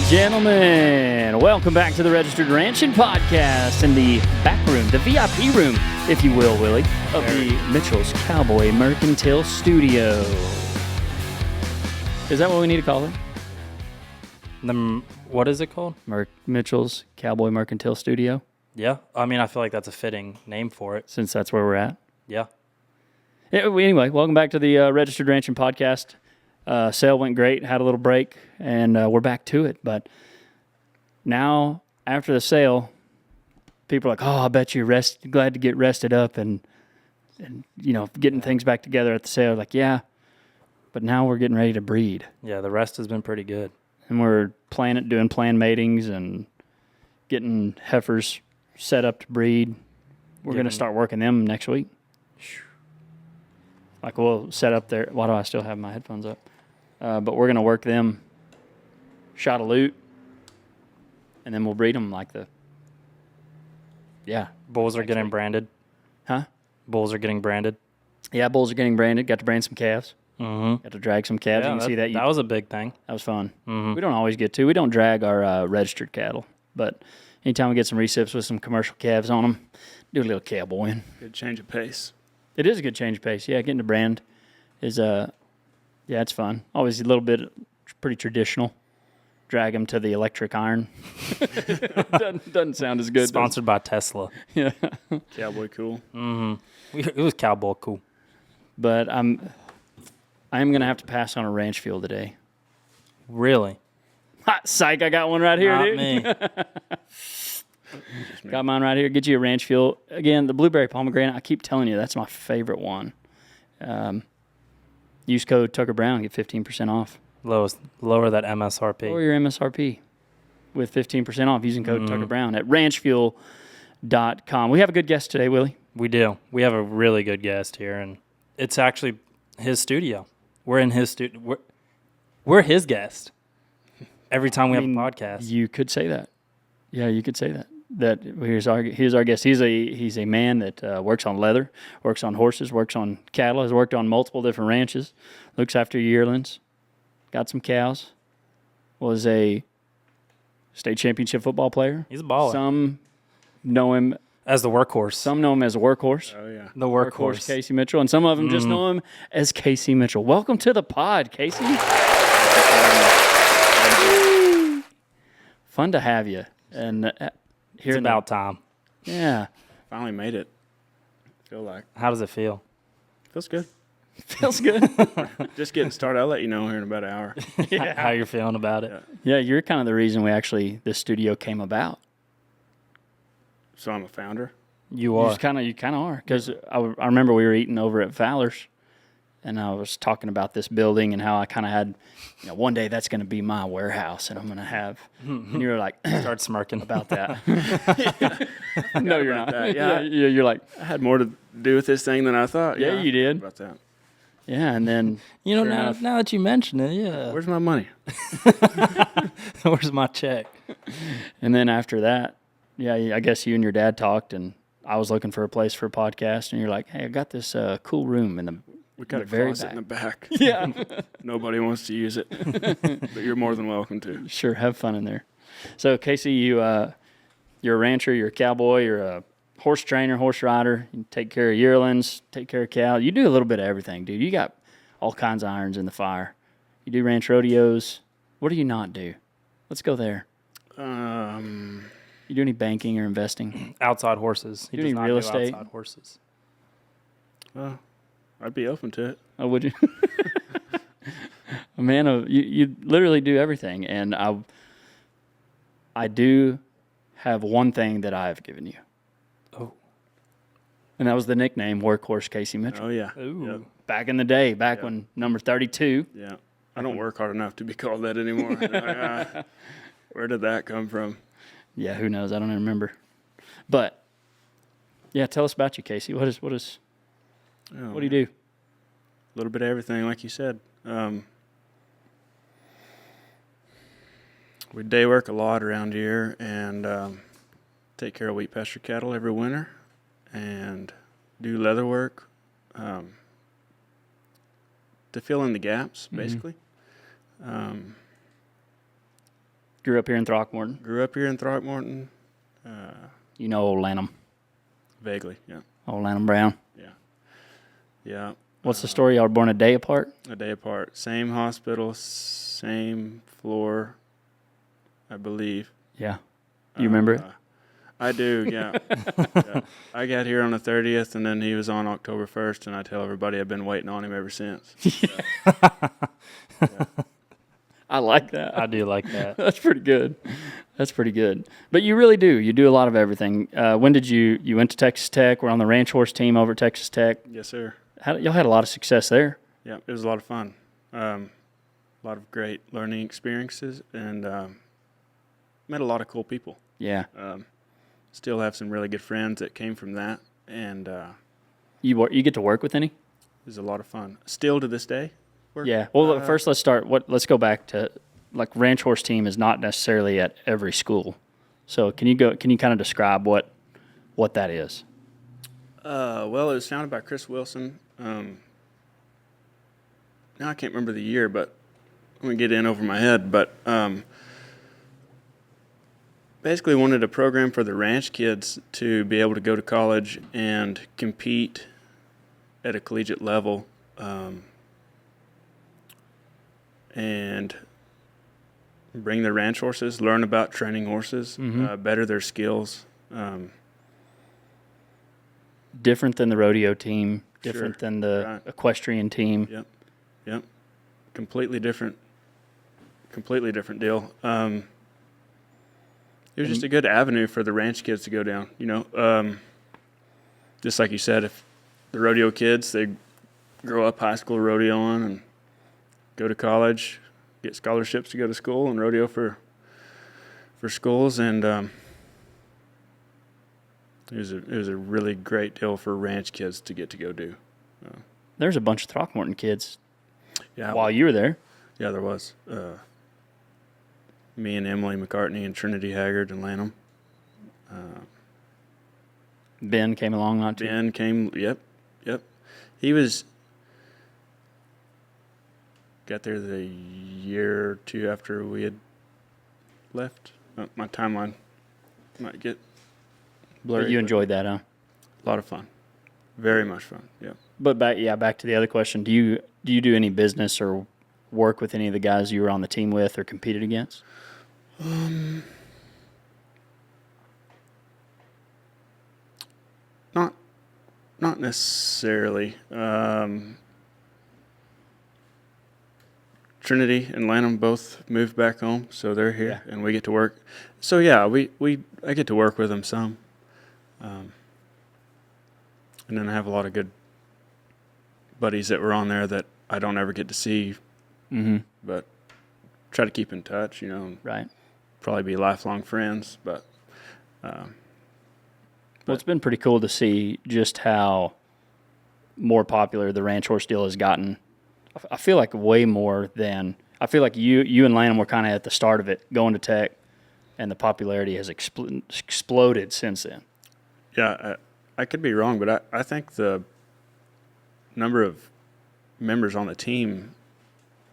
gentlemen, welcome back to the Registered Ranching Podcast in the back room, the VIP room, if you will, Willie, of the Mitchell's Cowboy Mercantile Studio. Is that what we need to call it? What is it called? Mitchell's Cowboy Mercantile Studio? Yeah. I mean, I feel like that's a fitting name for it. Since that's where we're at. Yeah. Anyway, welcome back to the Registered Ranching Podcast. Sale went great, had a little break, and we're back to it. But now, after the sale, people are like, oh, I bet you're glad to get rested up and getting things back together at the sale. Like, yeah, but now we're getting ready to breed. Yeah, the rest has been pretty good. And we're doing plan matings and getting heifers set up to breed. We're going to start working them next week. Like, we'll set up there. Why do I still have my headphones up? But we're going to work them shot a loot, and then we'll breed them like Bulls are getting branded. Huh? Bulls are getting branded. Yeah, bulls are getting branded. Got to brand some calves. Mm-hmm. Got to drag some calves. Yeah, you can see that. That was a big thing. That was fun. Mm-hmm. We don't always get to. We don't drag our registered cattle, but anytime we get some recips with some commercial calves on them, do a little cowboying. Good change of pace. It is a good change of pace. Yeah, getting to brand is it's fun. Always a little bit pretty traditional. Drag them to the electric iron. doesn't sound as good. Sponsored by Tesla. Yeah. Cowboy cool. Mm-hmm. It was cowboy cool. But I am going to have to pass on a ranch fuel today. Really? Hot psych, I got one right here, Not dude. me. Got mine right here. Get you a ranch fuel. Again, the blueberry pomegranate, I keep telling you, that's my favorite one. Use code Tucker Brown, get 15% off. Lower that MSRP. Lower your MSRP with 15% off using code Tucker Brown at ranchfuel.com. We have a good guest today, Willie. We do. We have a really good guest here, and it's actually his studio. We're in his studio. We're his guest every time we have a podcast. You could say that. Yeah, you could say that. Here's our guest. He's a man that works on leather, works on horses, works on cattle, has worked on multiple different ranches, looks after yearlings, got some cows, was a state championship football player. He's a baller. Some know him as the workhorse. Some know him as a workhorse. Oh, yeah. The workhorse. Casey Mitchell, and some of them just know him as Casey Mitchell. Welcome to the pod, Casey. Fun to have you. And it's about time. Yeah. Finally made it. Feel like. How does it feel? Feels good. Feels good. Just getting started. I'll let you know here in about an hour. Yeah. How you're feeling about it. Yeah, you're kind of the reason this studio came about. So I'm a founder. You are. You kind of are. Because I remember we were eating over at Fowler's, and I was talking about this building and how I kind of had, one day that's going to be my warehouse, and I'm going to have. And you were like, start smirking about that. No, you're not. That. Yeah, you're like, I had more to do with this thing than I thought. Yeah, you did. About that. Yeah, and then now that you mention it, yeah. Where's my money? Where's my check? And then after that, yeah, I guess you and your dad talked, and I was looking for a place for a podcast, and you're like, hey, I got this cool room in the. We got a very closet back. in the back. Yeah. Nobody wants to use it, but you're more than welcome to. Sure, have fun in there. So, Casey, you're a rancher, you're a cowboy, you're a horse trainer, horse rider. You take care of yearlings, take care of cows. You do a little bit of everything, dude. You got all kinds of irons in the fire. You do ranch rodeos. What do you not do? Let's go there. You do any banking or investing? Outside horses. You do any real estate? Outside horses. Well, I'd be open to it. Oh, would you? Man, you literally do everything, and I do have one thing that I have given you. Oh. And that was the nickname, Workhorse Casey Mitchell. Oh, yeah. Ooh. Yep. Back in the day, when number 32. Yeah. I don't work hard enough to be called that anymore. Where did that come from? Yeah, who knows? I don't even remember. But, yeah, tell us about you, Casey. What do you do? A little bit of everything, like you said. We day work a lot around here and take care of wheat pasture cattle every winter and do leather work to fill in the gaps, basically. Grew up here in Throckmorton. Grew up here in Throckmorton. You know old Lanham. Vaguely, yeah. Old Lanham Brown. Yeah. What's the story? Y'all were born a day apart? A day apart. Same hospital, same floor, I believe. Yeah. You remember it? I do, yeah. Yeah. I got here on the 30th, and then he was on October 1st, and I tell everybody I've been waiting on him ever since. I like that. I do like that. That's pretty good. That's pretty good. But you really do. You do a lot of everything. When did you went to Texas Tech? We're on the ranch horse team over at Texas Tech. Yes, sir. Y'all had a lot of success there. Yeah, it was a lot of fun. A lot of great learning experiences, and met a lot of cool people. Yeah. Still have some really good friends that came from that, and You get to work with any? it was a lot of fun. Still to this day. Yeah. Well, first let's start. Let's go back to like ranch horse team is not necessarily at every school. So can you kind of describe what that is? Well, it was founded by Chris Wilson. Now I can't remember the year, but I'm going to get in over my head. But basically wanted a program for the ranch kids to be able to go to college and compete at a collegiate level, and bring their ranch horses, learn about training horses, better their skills. Different than the rodeo team, different Sure. than the Right. equestrian team. Yep. Completely different deal. It was just a good avenue for the ranch kids to go down, just like you said, if the rodeo kids, they grow up high school rodeoing and go to college, get scholarships to go to school and rodeo for schools, and it was a really great deal for ranch kids to get to go do. There's a bunch of Throckmorton kids Yeah, while you were there. yeah, there was. Me and Emily McCartney and Trinity Haggard and Lanham. Ben came along not too. Ben came. Yep. He got there the year or two after we had left. My timeline might get blurry. But you enjoyed that, huh? A lot of fun. Very much fun. Yeah. But back to the other question. Do you do any business or work with any of the guys you were on the team with or competed against? Not necessarily. Trinity and Lanham both moved back home, so they're here, and we get to work. So yeah, I get to work with them some, and then I have a lot of good buddies that were on there that I don't ever get to see, but try to keep in touch, and Right. probably be lifelong friends. But Well, it's been pretty cool to see just how more popular the ranch horse deal has gotten. I feel like way more than I feel like you and Lanham were kind of at the start of it, going to Tech, and the popularity has exploded since then. yeah, I could be wrong, but I think the number of members on the team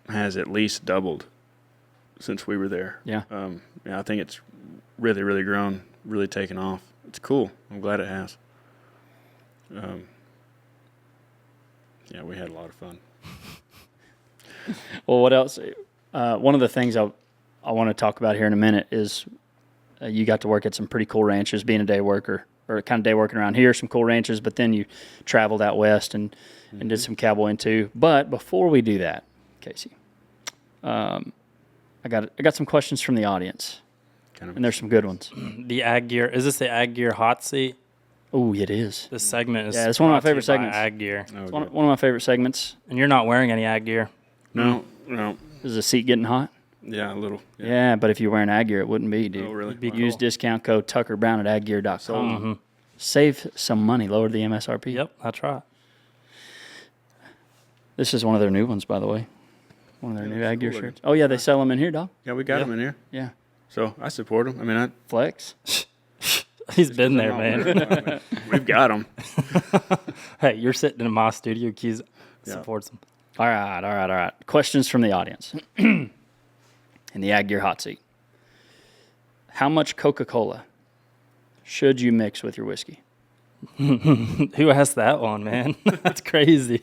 has at least doubled since we were there. Yeah. I think it's really, really grown, really taken off. It's cool. I'm glad it has. Yeah, we had a lot of fun. Well, what else? One of the things I want to talk about here in a minute is you got to work at some pretty cool ranches, being a day worker, or kind of day working around here, some cool ranches, but then you traveled out west and did some cowboying too. But before we do that, Casey, I got some questions from the audience, and there's some good ones. The Ag Gear. Is this the Ag Gear hot seat? Oh, it is. This segment is It's one of my brought to you favorite by segments. Ag Gear. Oh, It's one of my favorite segments. And you're not wearing any Ag Gear. No. Is the seat getting hot? Yeah, a little. Yeah, but if you're wearing Ag Gear, it wouldn't be, dude. Oh, really? Be Use discount code Tucker Brown at aggear.com. Save some money, lower the MSRP. Yep, that's right. This is one of their new ones, by the way. One of their new that's Ag Gear cool shirts. Oh, yeah, they sell them in here, dog. Yeah, we got them in here. Yeah. So I support them. I mean, Flex. He's been there, man. We've got them. Hey, you're sitting in my studio. Keys supports him. All right. Questions from the audience in the Ag Gear hot seat. How much Coca-Cola should you mix with your whiskey? Who asked that one, man? That's crazy.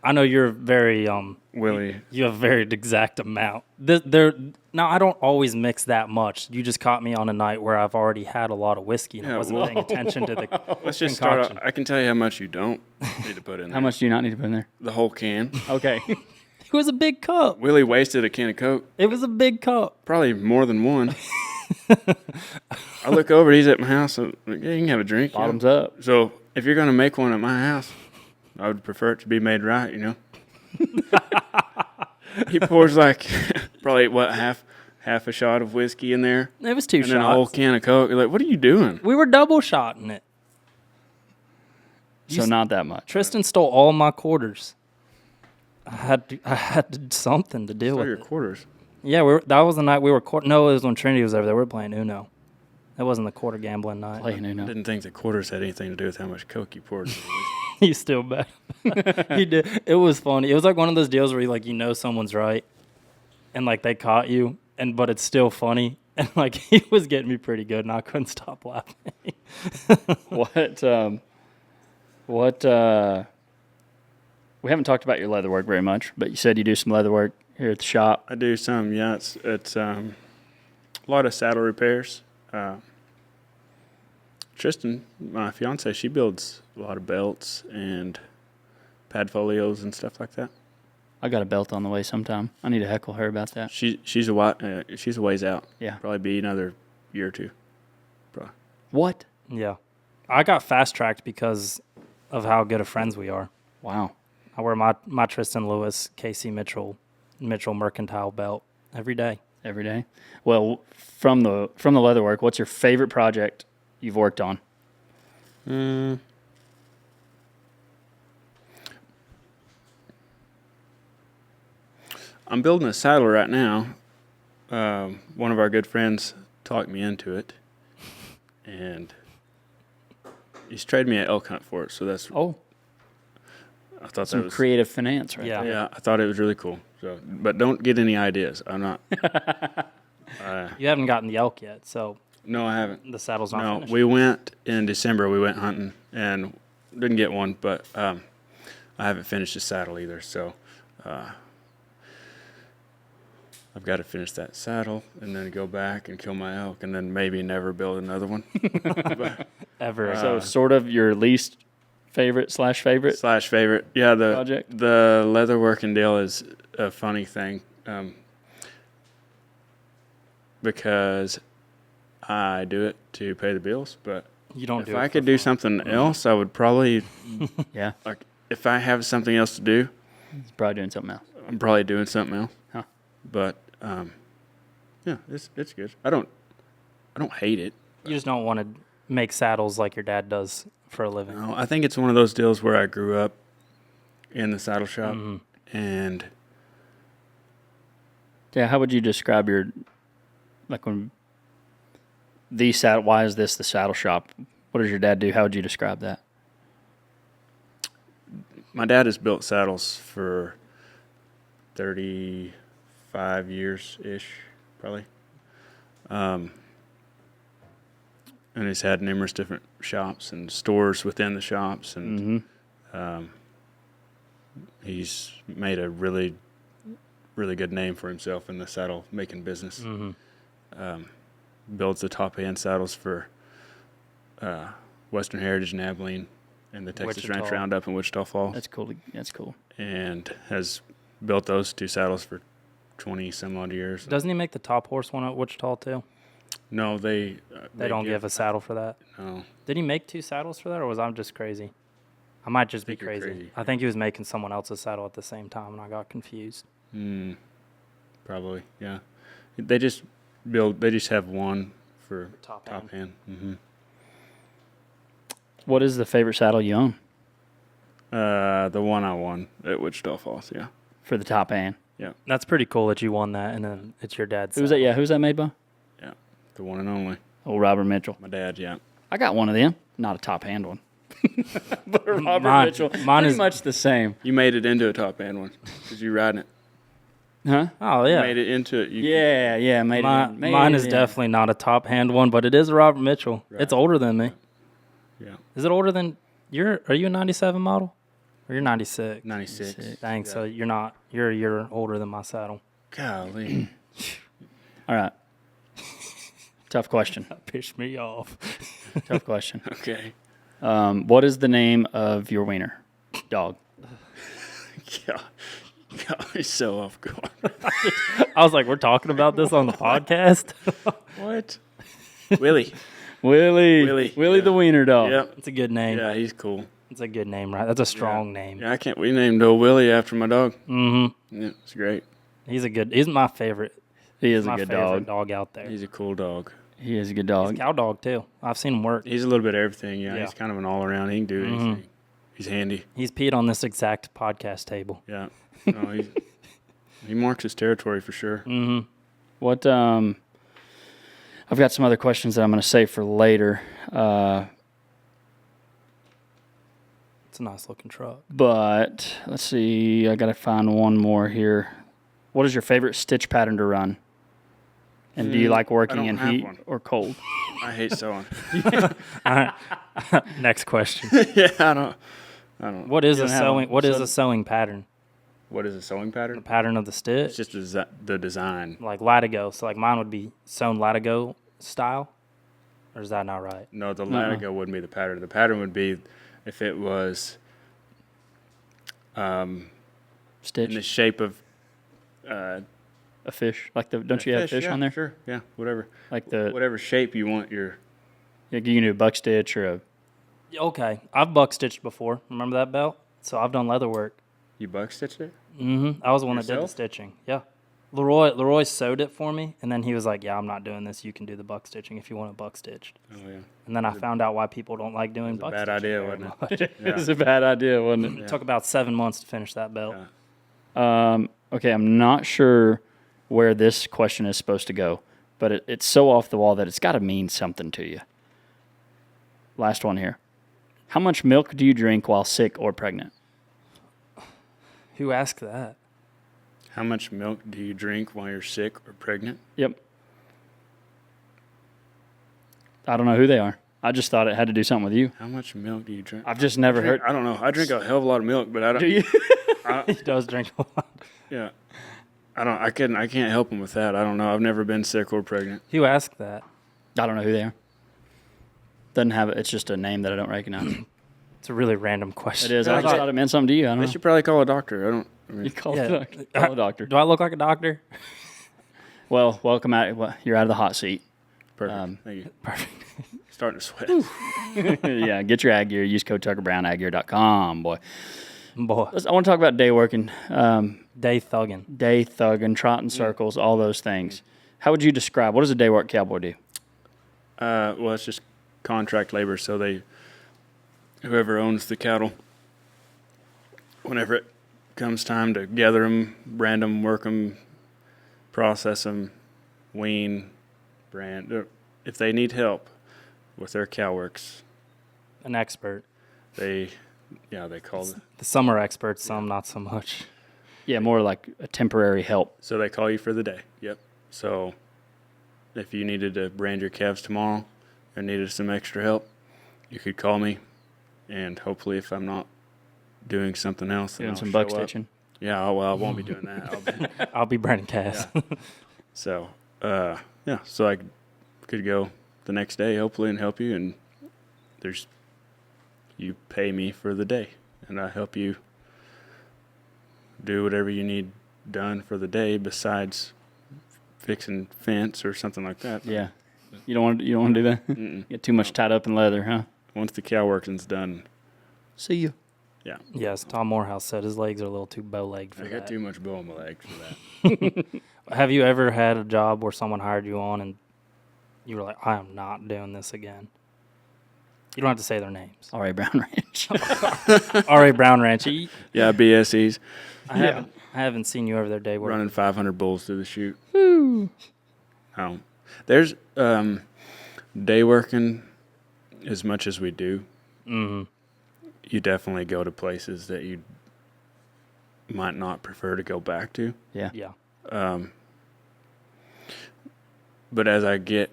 I know you're very Willie. You have a very exact amount. Now I don't always mix that much. You just caught me on a night where I've already had a lot of whiskey and I wasn't paying attention to the Let's just concoction. start. I can tell you how much you don't need to put in there. How much do you not need to put in there? The whole can. Okay. It was a big cup. Willie wasted a can of Coke. It was a big cup. Probably more than one. I look over. He's at my house. So, yeah, you can have a drink. Bottoms up. So if you're gonna make one at my house, I would prefer it to be made right. He pours like probably half a shot of whiskey in there, It was 2 and shots. then a whole can of Coke. You're like, what are you doing? We were double shotting it. So not that much. Tristan stole all my quarters. I had something to deal Stole with your it. quarters. Yeah, that was the night we were. No, it was when Trinity was over there. We were playing Uno. That wasn't the quarter gambling night. Playing I Uno. didn't think the quarters had anything to do with how much Coke you poured. He still bet. He did. It was funny. It was like one of those deals where someone's right, and like they caught you, but it's still funny. And like he was getting me pretty good, and I couldn't stop laughing. What we haven't talked about your leather work very much, but you said you do some leather work here at the shop. I do some, yeah. It's a lot of saddle repairs. Tristan, my fiance, she builds a lot of belts and pad folios and stuff like that. I got a belt on the way sometime. I need to heckle her about that. She's a ways out. Yeah. Probably be another year or two. Probably. What? Yeah, I got fast tracked because of how good of friends we are. Wow. I wear my Tristan Lewis, Casey Mitchell Mercantile belt every day. Every day. Well, from the leather work, what's your favorite project you've worked on? I'm building a saddle right now. One of our good friends talked me into it, and he's traded me an elk hunt for it. So that's I thought Some that was creative finance right Yeah. there. yeah. I thought it was really cool. So, but don't get any ideas. I'm not. You haven't gotten the elk yet, so No, I haven't. the saddle's not No, finished. we went in December. We went hunting and didn't get one, but I haven't finished the saddle either. So I've got to finish that saddle and then go back and kill my elk and then maybe never build another one. Ever. So sort of your least favorite / favorite. Favorite. Yeah, Project? the leather working deal is a funny thing because I do it to pay the bills, but You don't if do it I for could do fun. something else, I would probably, Yeah. like, if I have something else to do, He's probably doing something else. I'm probably doing something else. Huh. But yeah, it's good. I don't hate it. You just don't want to make saddles like your dad does for a living. No, I think it's one of those deals where I grew up in the saddle shop, Mm-hmm. and Yeah, how would you describe your, like when the saddle, why is this the saddle shop? What does your dad do? How would you describe that? my dad has built saddles for 35 years-ish, probably. And he's had numerous different shops and stores within the shops, and he's made a really, really good name for himself in the saddle making business. Builds the top end saddles for Western Heritage and Abilene and the Texas Wichita. Ranch Roundup in Wichita Falls, That's cool. That's cool. and has built those two saddles for 20 some odd years. Doesn't he make the top horse one at Wichita too? No, they They don't give a saddle for that. No, Did he make 2 saddles for that, or was I just crazy? I might just be think you're crazy. crazy. I think he was making someone else's saddle at the same time, and I got confused. probably, yeah. They just have one for Top top hand. What is the favorite saddle you own The one I won at Wichita Falls, yeah. for the top end? That's pretty cool that you won that, and then it's your dad's. Who's that? Yeah, who's that made by? Yeah, the one and only. Oh, Robert Mitchell. My dad, yeah. I got one of them. Not a top hand one. But Robert Mine- Mitchell, mine pretty is- much the same. You made it into a top hand one because you're riding it. Huh? Oh yeah. Made it into it. Yeah. Mine is definitely not a top hand one, but it is a Robert Mitchell. Right. It's older than me. Yeah. Is it older than are you a 97 model? Or you're 96? 96. Dang, Yeah. so you're a year older than my saddle. Golly. All right. Tough question. That pissed me off. Tough question. Okay. What is the name of your wiener dog? God. He's so off guard. I was like, we're talking about this on the podcast? What? Willie. Willie yeah. the wiener dog. Yep. It's a good name. Yeah, he's cool. It's a good name, right? That's a strong name. Yeah, we named old Willie after my dog. Mm-hmm. Yeah, it's great. He's my favorite. He is my a good favorite dog. out there. He's a cool dog. He is a good He's dog. a cow dog too. I've seen him work. He's a little bit of everything. Yeah, Yeah. he's kind of an all-around. He can do anything. He's handy. He's peed on this exact podcast table. Yeah. No, he marks his territory for sure. Mm-hmm. What? I've got some other questions that I'm going to save for later. It's a nice looking truck. But let's see. I got to find one more here. What is your favorite stitch pattern to run? And do you like working don't in have heat one. or cold? I hate sewing. Next question. Yeah, I don't. What is You a don't have sewing? one. What is So- a sewing pattern? What is a sewing The pattern? pattern of the stitch, It's just the design. like latigo. So like mine would be sewn latigo style, or is that not right? No, the latigo wouldn't be the pattern. The pattern would be if it was in Stitch the shape of a fish, like the. Don't you have fish yeah, on there? Sure, yeah, whatever. Like the. Whatever shape you want your. You can do a buck stitch or a. Okay, I've buck stitched before. Remember that belt? So I've done leather work. You buck stitched it? Mm-hmm. I was the one that did the Yourself? stitching. Yeah. Leroy sewed it for me, and then he was like, "Yeah, I'm not doing this. You can do the buck stitching if you want it buck stitched." Oh yeah. And then I found out why people don't like doing buck Bad stitching. idea, very wasn't it? much. It was a bad idea, wasn't it? It took about 7 months to finish that belt. Yeah. Okay, I'm not sure where this question is supposed to go, but it's so off the wall that it's got to mean something to you. Last one here. How much milk do you drink while sick or pregnant? Who asked that? How much milk do you drink while you're sick or pregnant? Yep. I don't know who they are. I just thought it had to do something with you. How much milk do you drink? I've just never heard. I don't know. I drink a hell of a lot of milk, but I don't. Do you? He does drink a lot. Yeah. I can't help him with that. I don't know. I've never been sick or pregnant. Who asked that? I don't know who they are. Doesn't have it. It's just a name that I don't recognize. It's a really random question. It is. I just thought it meant something to you. I don't They know. should probably call a doctor. I You mean, call Yeah. the doctor. Call the doctor. Do I look like a doctor? Well, welcome out. Well, you're out of the hot seat. perfect. Thank you. Perfect. Starting to sweat. Yeah, get your ag gear. Use code Tucker Brown, aggear.com, boy. Boy, I want to talk about day working, day thugging. day thugging, trotting circles, all those things. How would you describe, what does a day work cowboy do? Well, it's just contract labor. So whoever owns the cattle, whenever it comes time to gather them, brand them, work them, process them, wean, brand, if they need help with their cow works, An expert. they call it. The summer experts, some not so much. Yeah, more like a temporary help. So they call you for the day. Yep. So if you needed to brand your calves tomorrow or needed some extra help, you could call me, and hopefully, if I'm not doing something else, then Doing I'll some buck show up. stitching. Yeah. I won't be doing that. I'll be Brandon Cass. So so I could go the next day, hopefully, and help you. And you pay me for the day, and I help you do whatever you need done for the day besides fixing fence or something like that. Yeah. You don't want to do that? Mm-mm. Get too much tied up in leather, huh? Once the cow working's done, See you. yeah. Yes, Tom Morehouse said his legs are a little too bow-legged for I that. got too much bow on my legs for that. Have you ever had a job where someone hired you on and you were like, I am not doing this again? You don't have to say their names. All right, Brown Ranch. R.A. Brown Ranch. Yeah, BSEs. I haven't seen you over there day work. Running 500 bulls through the chute. Oh, there's day working as much as we do. Mm-hmm. You definitely go to places that you might not prefer to go back to. Yeah. Yeah. But as I get,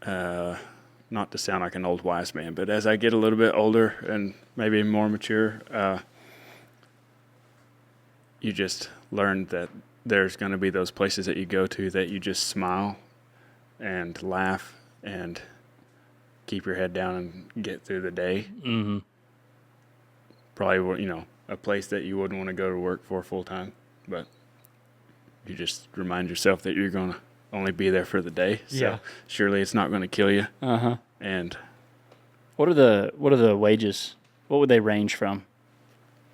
not to sound like an old wise man, but as I get a little bit older and maybe more mature, you just learn that there's going to be those places that you go to that you just smile and laugh and keep your head down and get through the day. Mm-hmm. Probably, a place that you wouldn't want to go to work for full time, but you just remind yourself that you're going to only be there for the day. So surely it's not going to kill you. Uh-huh. And what are the wages? What would they range from?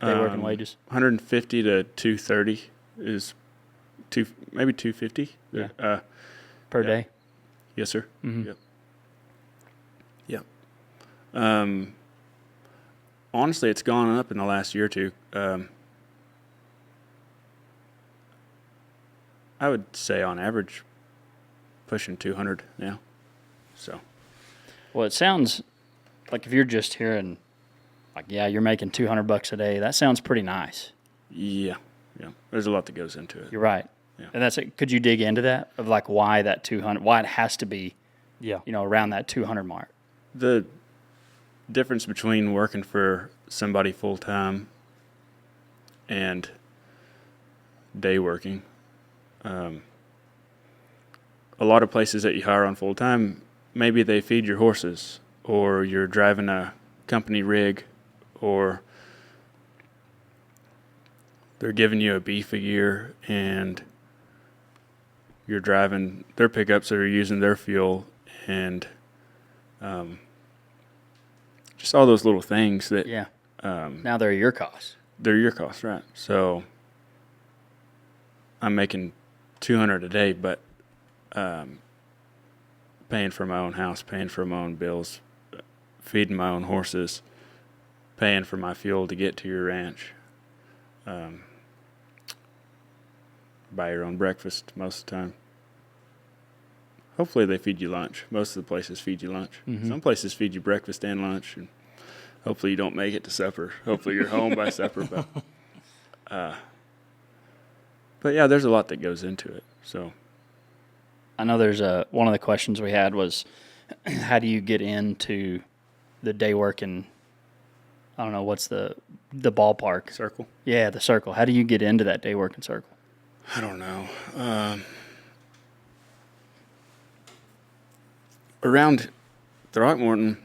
Day working wages? 150 to 230 is maybe 250. Yeah. Per day? Yes, sir. Mm-hmm. Yep. Honestly, it's gone up in the last year or two. I would say on average pushing 200 now. So. Well, it sounds like if you're just hearing, like, yeah, you're making $200 a day, that sounds pretty nice. Yeah. There's a lot that goes into it. You're right. Yeah. And that's it. Could you dig into that of like why that 200? Why it has to be, around that 200 mark? The difference between working for somebody full time and day working. A lot of places that you hire on full time, maybe they feed your horses, or you're driving a company rig, or they're giving you a beef a year and you're driving their pickups that are using their fuel, and just all those little things that now they're your costs. They're your costs, right? So I'm making $200 a day, but paying for my own house, paying for my own bills, feeding my own horses, paying for my fuel to get to your ranch. Buy your own breakfast most of the time. Hopefully they feed you lunch. Most of the places feed you lunch. Mm-hmm. Some places feed you breakfast and lunch, and hopefully you don't make it to supper. Hopefully you're home by supper. But yeah, there's a lot that goes into it. So I know there's one of the questions we had was, how do you get into the day working? I don't know, what's the ballpark? circle. Yeah, the circle. How do you get into that day working circle? I don't know. Around Throckmorton,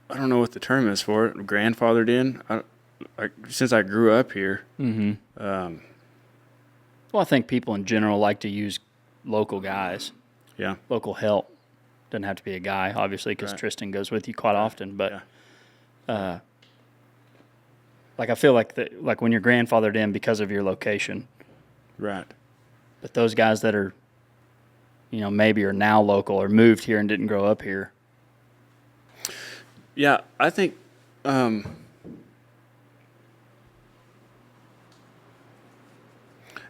I don't know what the term is for it. Grandfathered in. Since I grew up here. Mm-hmm. Well, I think people in general like to use local guys. Yeah. Local help. Doesn't have to be a guy, obviously, because Right. Tristan goes with you quite often. But Yeah. like I feel like when you're grandfathered in because of your location. Right. But those guys that are, maybe are now local or moved here and didn't grow up here. Yeah, I think it's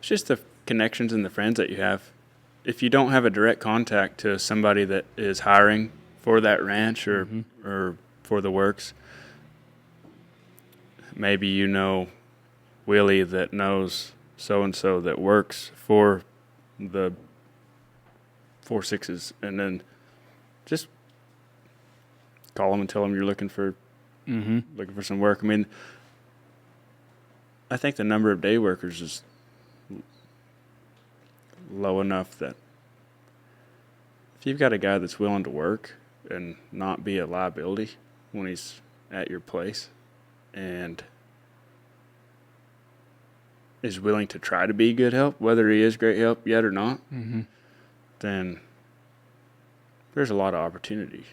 just the connections and the friends that you have. If you don't have a direct contact to somebody that is hiring for that ranch or for the works, maybe you know Willie that knows so-and-so that works for the 4-6s, and then just call them and tell them you're looking for some work. I mean, I think the number of day workers is low enough that if you've got a guy that's willing to work and not be a liability when he's at your place and is willing to try to be good help, whether he is great help yet or not, then there's a lot of opportunity,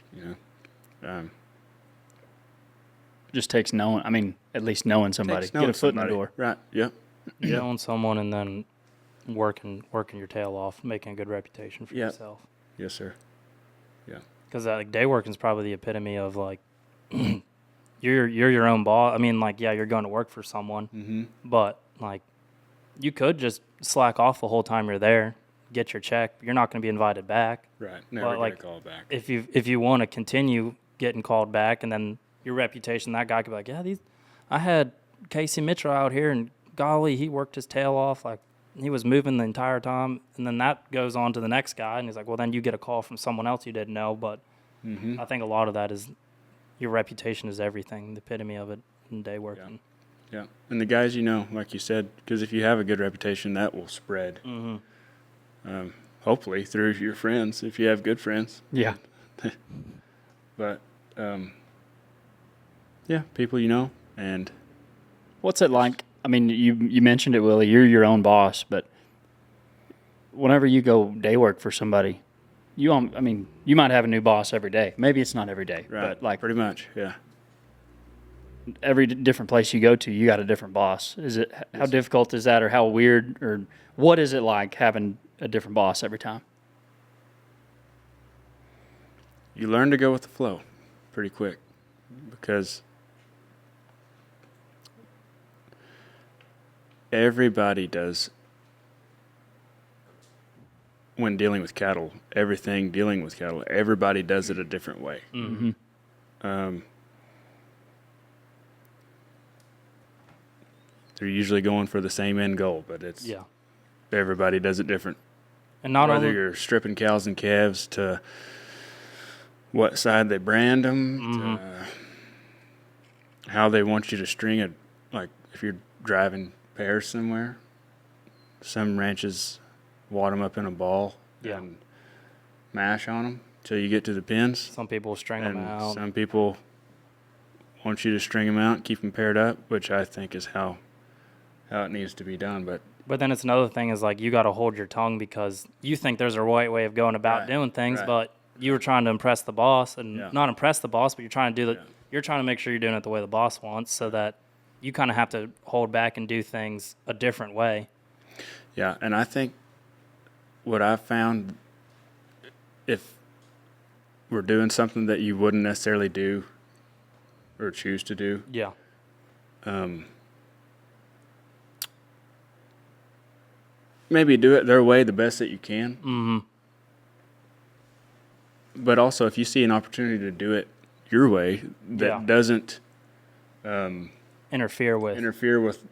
Just takes at least knowing somebody. Get a foot in the door. Right, yep. Knowing someone and then working your tail off, making a good reputation for yourself. Yes, sir. Yeah. Because day working is probably the epitome of like you're your own boss. I mean, like, yeah, you're going to work for someone, but like you could just slack off the whole time you're there, get your check. You're not going to be invited back. Right. Never get a call back. If you want to continue getting called back, and then your reputation, that guy could be like, yeah, I had Casey Mitchell out here and golly, he worked his tail off. Like, he was moving the entire time. And then that goes on to the next guy. And he's like, well, then you get a call from someone else you didn't know. But I think a lot of that is your reputation is everything, the epitome of it in day working. Yeah. And the guys, like you said, because if you have a good reputation, that will spread. Hopefully through your friends, if you have good friends. Yeah. But, people and What's it like? I mean, you mentioned it, Willie. You're your own boss, but whenever you go day work for somebody, you might have a new boss every day. Maybe it's not every day, right, but like pretty much, yeah. Every different place you go to, you got a different boss. How difficult is that, or how weird, or what is it like having a different boss every time? You learn to go with the flow pretty quick because everybody does when dealing with cattle. Everything dealing with cattle, everybody does it a different way. They're usually going for the same end goal, but it's everybody does it different. And not whether only you're stripping cows and calves to what side they brand them, to how they want you to string it. Like if you're driving pairs somewhere, some ranches wad them up in a ball and mash on them till you get to the pins. some people string them And out. some people want you to string them out and keep them paired up, which I think is how it needs to be done. But then it's another thing is like you got to hold your tongue because you think there's a right way of going about doing things, but you were trying to impress the boss and not impress the boss, but you're trying to do you're trying to make sure you're doing it the way the boss wants, so that you kind of have to hold back and do things a different way. Yeah, and I think what I've found, if we're doing something that you wouldn't necessarily do or choose to do, maybe do it their way the best that you can. But also, if you see an opportunity to do it your way that doesn't interfere with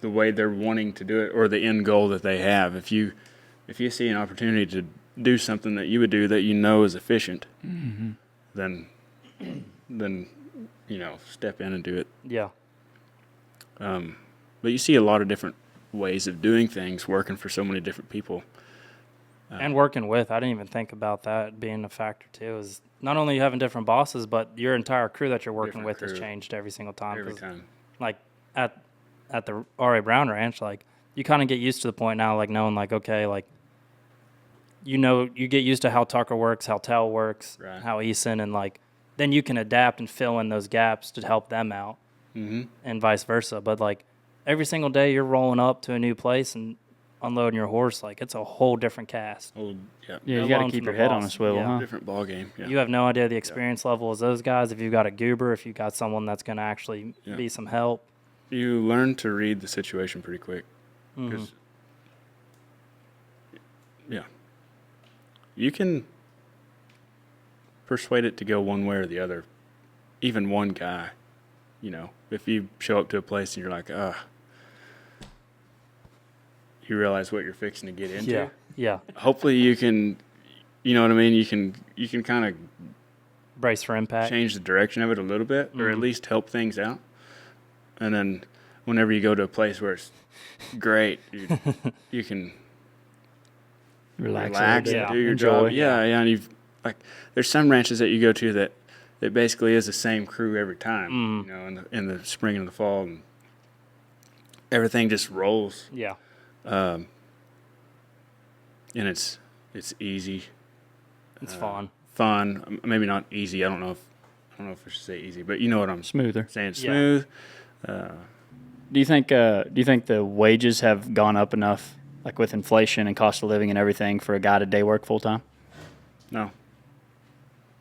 the way they're wanting to do it or the end goal that they have, if you see an opportunity to do something that you would do that is efficient, then step in and do it. But you see a lot of different ways of doing things working for so many different people. And working with, I didn't even think about that being a factor too, is not only you having different bosses, but your entire crew that you're working with has changed every single time. Every time. Like at the R.A. Brown Ranch, like you kind of get used to the point now, like knowing like, okay, like, you get used to how Tucker works, how Tell works, how Eason, and like, then you can adapt and fill in those gaps to help them out and vice versa. But like every single day you're rolling up to a new place and unloading your horse, like it's a whole different cast. You got to keep your head on a swivel, huh? Different ball game. Yeah. You have no idea the experience level as those guys. If you've got a goober, if you've got someone that's going to actually be some help. You learn to read the situation pretty quick. You can persuade it to go one way or the other. Even one guy, if you show up to a place and you're like, you realize what you're fixing to get into. Hopefully you can, you know what I mean? You can kind of brace for impact, change the direction of it a little bit, or at least help things out. And then whenever you go to a place where it's great, you can relax and do your job. And you've there's some ranches that you go to that basically is the same crew every time. In the spring and the fall, and everything just rolls. And it's easy. It's fun. Fun, maybe not easy. I don't know if I should say easy, but you know what I'm smoother saying. Smooth. Do you think the wages have gone up enough, like with inflation and cost of living and everything, for a guy to day work full time? No.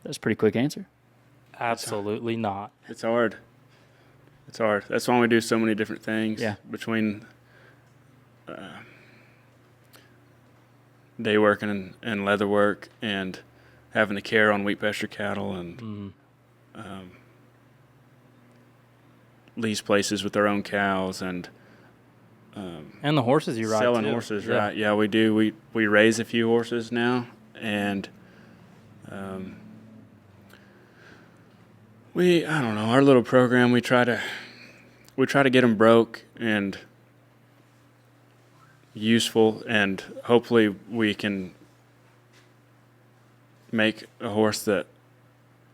That's a pretty quick answer. Absolutely not. It's hard. That's why we do so many different things. Between day working and leather work and having the care on wheat pasture cattle and lease places with their own cows and And the horses you ride selling too. horses, right? Yeah, we do. We raise a few horses now, and I don't know, our little program. We try to get them broke and useful, and hopefully we can make a horse that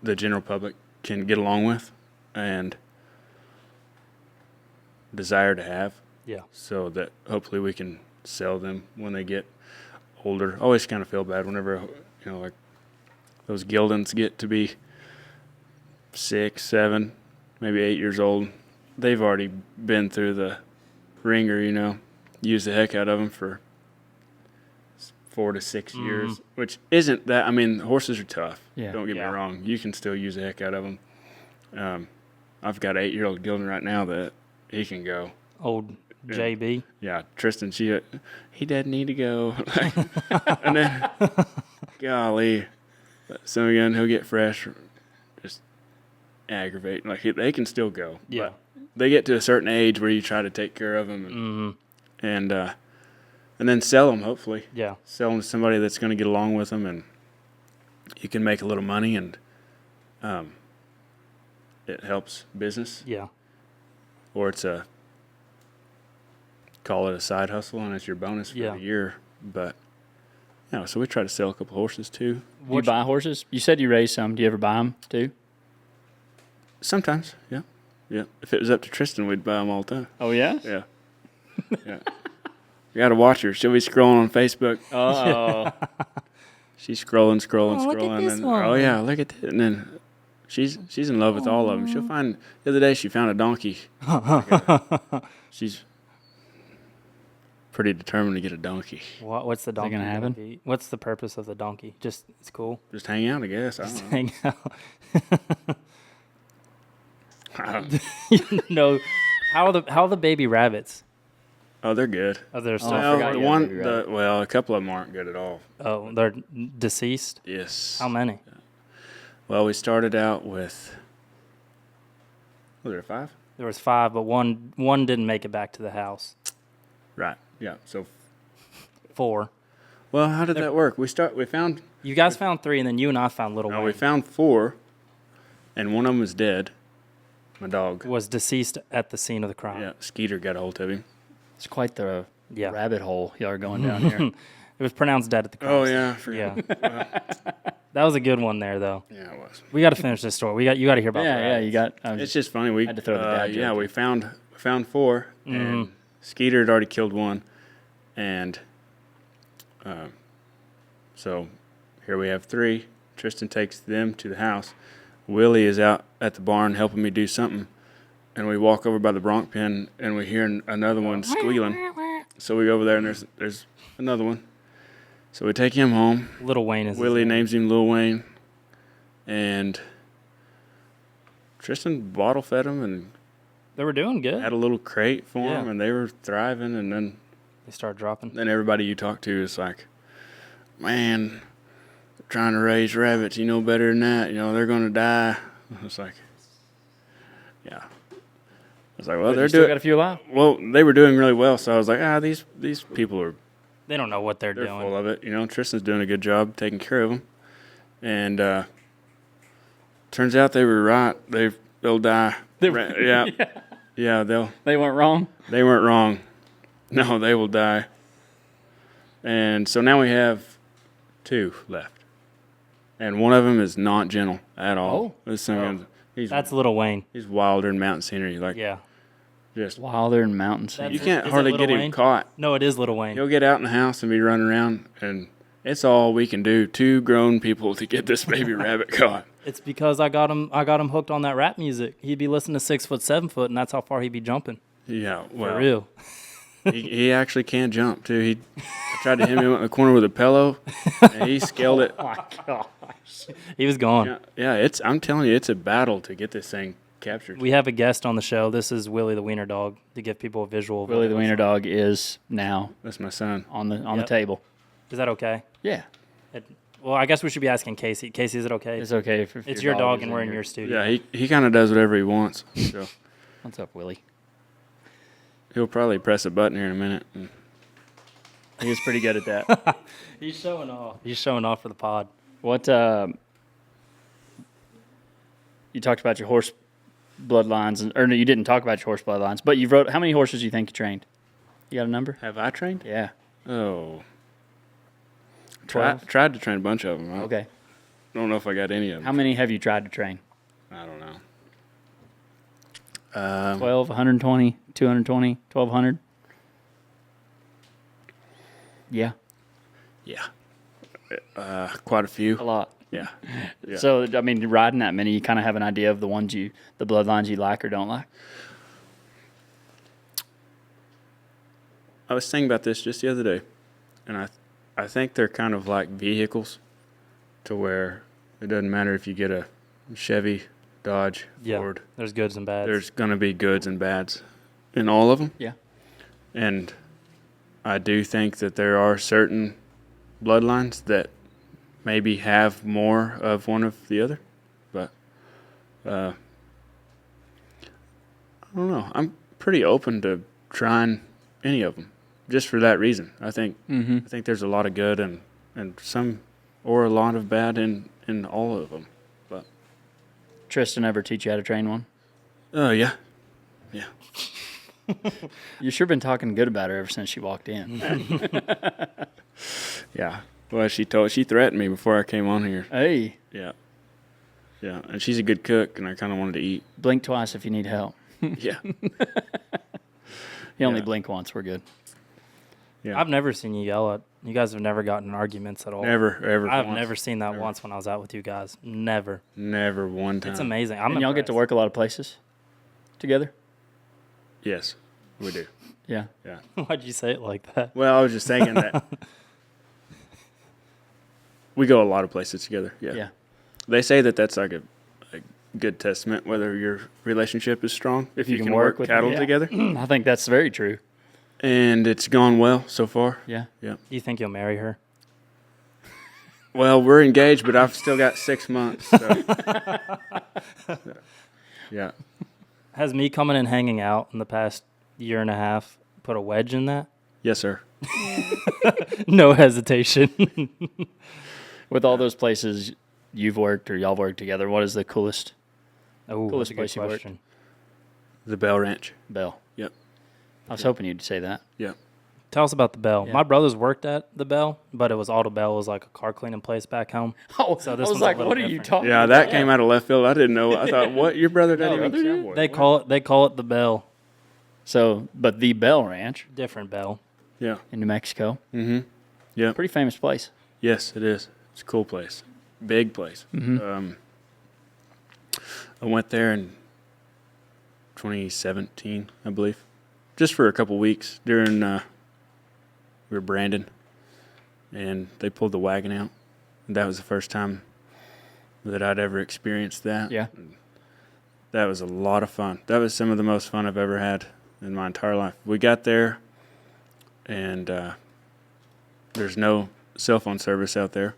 the general public can get along with and desire to have. Yeah. So that hopefully we can sell them when they get older. I always kind of feel bad whenever, like those geldings get to be 6, 7, maybe 8 years old. They've already been through the ringer, use the heck out of them for 4 to 6 years, which isn't that. I mean, horses are tough. Yeah. Don't get me wrong. You can still use the heck out of them. I've got an 8-year-old gelding right now that he can go. Old JB. Yeah, Tristan, he doesn't need to go. And then, golly, so again, he'll get fresh, just aggravate. Like, they can still go. Yeah. But they get to a certain age where you try to take care of them and then sell them, hopefully. Yeah. Sell them to somebody that's going to get along with them, and you can make a little money, and it helps business. Yeah. Or call it a side hustle, and it's your bonus for the year. But, so we try to sell a couple horses, too. Do you buy horses? You said you raise some. Do you ever buy them, too? Sometimes, yeah. Yeah. If it was up to Tristan, we'd buy them all the time. Oh, yeah? Yeah. Yeah. You got to watch her. She'll be scrolling on Facebook. Oh. She's scrolling. Look at this one. Oh, yeah, look at that. And then she's in love with all of them. She'll find, the other day she found a donkey. She's pretty determined to get a donkey. What's the donkey gonna happen? What's the purpose of the donkey? Just, it's cool. Just hang out, I guess. I Just don't know. hang out. How are the baby rabbits? Oh, they're good. Oh, they're still. Well, a couple of them aren't good at all. Oh, they're deceased? Yes. How many? Well, we started out with, was there 5? There was 5, but one didn't make it back to the house. Right. Yeah. So 4. Well, how did that work? We found. You guys found 3, and then you and I found Little No, Wayne. we found 4, and one of them was dead. My dog was deceased at the scene of the crime. Yeah, Skeeter got a hold of him. It's quite the rabbit hole y'all are going down here. It was pronounced dead at the crime. Oh yeah, I forgot. Yeah. That was a good one there, though. Yeah, it was. We got to finish this story. You got to hear about that. Yeah, you got. It's just funny. We had to throw the dad joke. Yeah, we found 4, and Skeeter had already killed one, and so here we have 3. Tristan takes them to the house. Willie is out at the barn helping me do something, and we walk over by the Bronc pen, and we hear another one squealing. So we go over there, and there's another one. So we take him home. Little Wayne is Willie names him Lil Wayne, and Tristan bottle fed him, and they were doing good. had a little crate for them, and they were thriving. And then they start dropping. Then everybody you talk to is like, man, trying to raise rabbits, you know better than that. They're going to die. It's like, yeah. I was like, well, they're doing. Got a few alive. Well, they were doing really well, so I was like, these people are. They don't know what they're doing. Full of it. Tristan's doing a good job taking care of them, and turns out they were right. They'll die. They weren't wrong. They weren't wrong. No, they will die. And so now we have 2 left. And one of them is not gentle at all. That's Little Wayne. He's wilder in mountain scenery. Just wilder in mountain scenery. You can't hardly get him caught. No, it is Little Wayne. He'll get out in the house and be running around, and it's all we can do. 2 grown people to get this baby rabbit caught. It's because I got him hooked on that rap music. He'd be listening to 6 Foot, 7 Foot, and that's how far he'd be jumping. Yeah, well, for real. he actually can jump too. I tried to hit him in the corner with a pillow, and he scaled it. Oh my gosh, he was gone. Yeah, I'm telling you, it's a battle to get this thing captured. We have a guest on the show. This is Willie the Wiener Dog, to give people a visual. Willie the Wiener Dog is now. That's my son on the table. Is that okay? Yeah. Well, I guess we should be asking Casey. Casey, is it okay? It's okay. If it's your dog and we're in your studio. Yeah, he kind of does whatever he wants. So. What's up, Willie? He'll probably press a button here in a minute. He was pretty good at that. He's showing off. He's showing off for the pod. What you talked about your horse bloodlines, or no, you didn't talk about your horse bloodlines, but you wrote how many horses do you think you trained? You got a number? Have I trained? Yeah. Oh. 12? Tried to train a bunch of them. I Okay. don't know if I got any of them. How many have you tried to train? I don't know. 12, 120, 220, 1,200? Yeah. Yeah. Quite a few. A lot. Yeah. Yeah. So, I mean, riding that many, you kind of have an idea of the bloodlines you like or don't like? I was thinking about this just the other day, and I think they're kind of like vehicles, to where it doesn't matter if you get a Chevy, Dodge, Yeah. Ford. There's goods and bads. There's going to be goods and bads in all of them. Yeah. And I do think that there are certain bloodlines that maybe have more of one of the other, but I don't know. I'm pretty open to trying any of them, just for that reason. I think there's a lot of good and some, or a lot of bad in all of them. But Tristan ever teach you how to train one? oh yeah. You've sure been talking good about her ever since she walked in. Yeah. Well, she threatened me before I came on here. Hey, Yeah. Yeah, and she's a good cook, and I kind of wanted to eat. blink twice if you need help. Yeah. You only Yeah. blink once, we're good. Yeah. I've never seen you yell at. You guys have never gotten in arguments at all. Never, ever. I've once. never seen that Never. once when I was out with you guys. Never. Never one time. It's amazing. And y'all get to work a lot of places together? Yes, we do. Yeah. Yeah. Why'd you say it like that? Well, I was just thinking that we go a lot of places together. Yeah. Yeah. They say that that's like a good testament whether your relationship is strong if you can work with cattle yeah. together. I think that's very true. And it's gone well so far. Yeah. Yeah. Do you think you'll marry her? Well, we're engaged, but I've still got 6 months. So. Yeah. Has me coming and hanging out in the past year and a half put a wedge in that? Yes, sir. No hesitation. With all those places you've worked or y'all worked together, what is the coolest Oh, Coolest that's a place good you worked? question. The Bell Ranch. Bell? Yep. I was hoping you'd say that. Yeah. Tell us about the Bell. Yeah. My brothers worked at the Bell, but it was Auto Bell. It was like a car cleaning place back home. Oh, So I this was one's a like, little what are you different. talking Yeah, about? that came out of left field. I didn't know. I thought, what? Your brother doesn't even brother did? cowboy. They call it the Bell. So, but the Bell Ranch Different Bell. Yeah. in New Mexico, Mm-hmm. Yeah. pretty famous place. Yes, it is. It's a cool place. Big place. Mm-hmm. I went there in 2017, I believe, just for a couple weeks during we were branding, and they pulled the wagon out. And that was the first time that I'd ever experienced that. Yeah. That was a lot of fun. That was some of the most fun I've ever had in my entire life. We got there, and there's no cell phone service out there,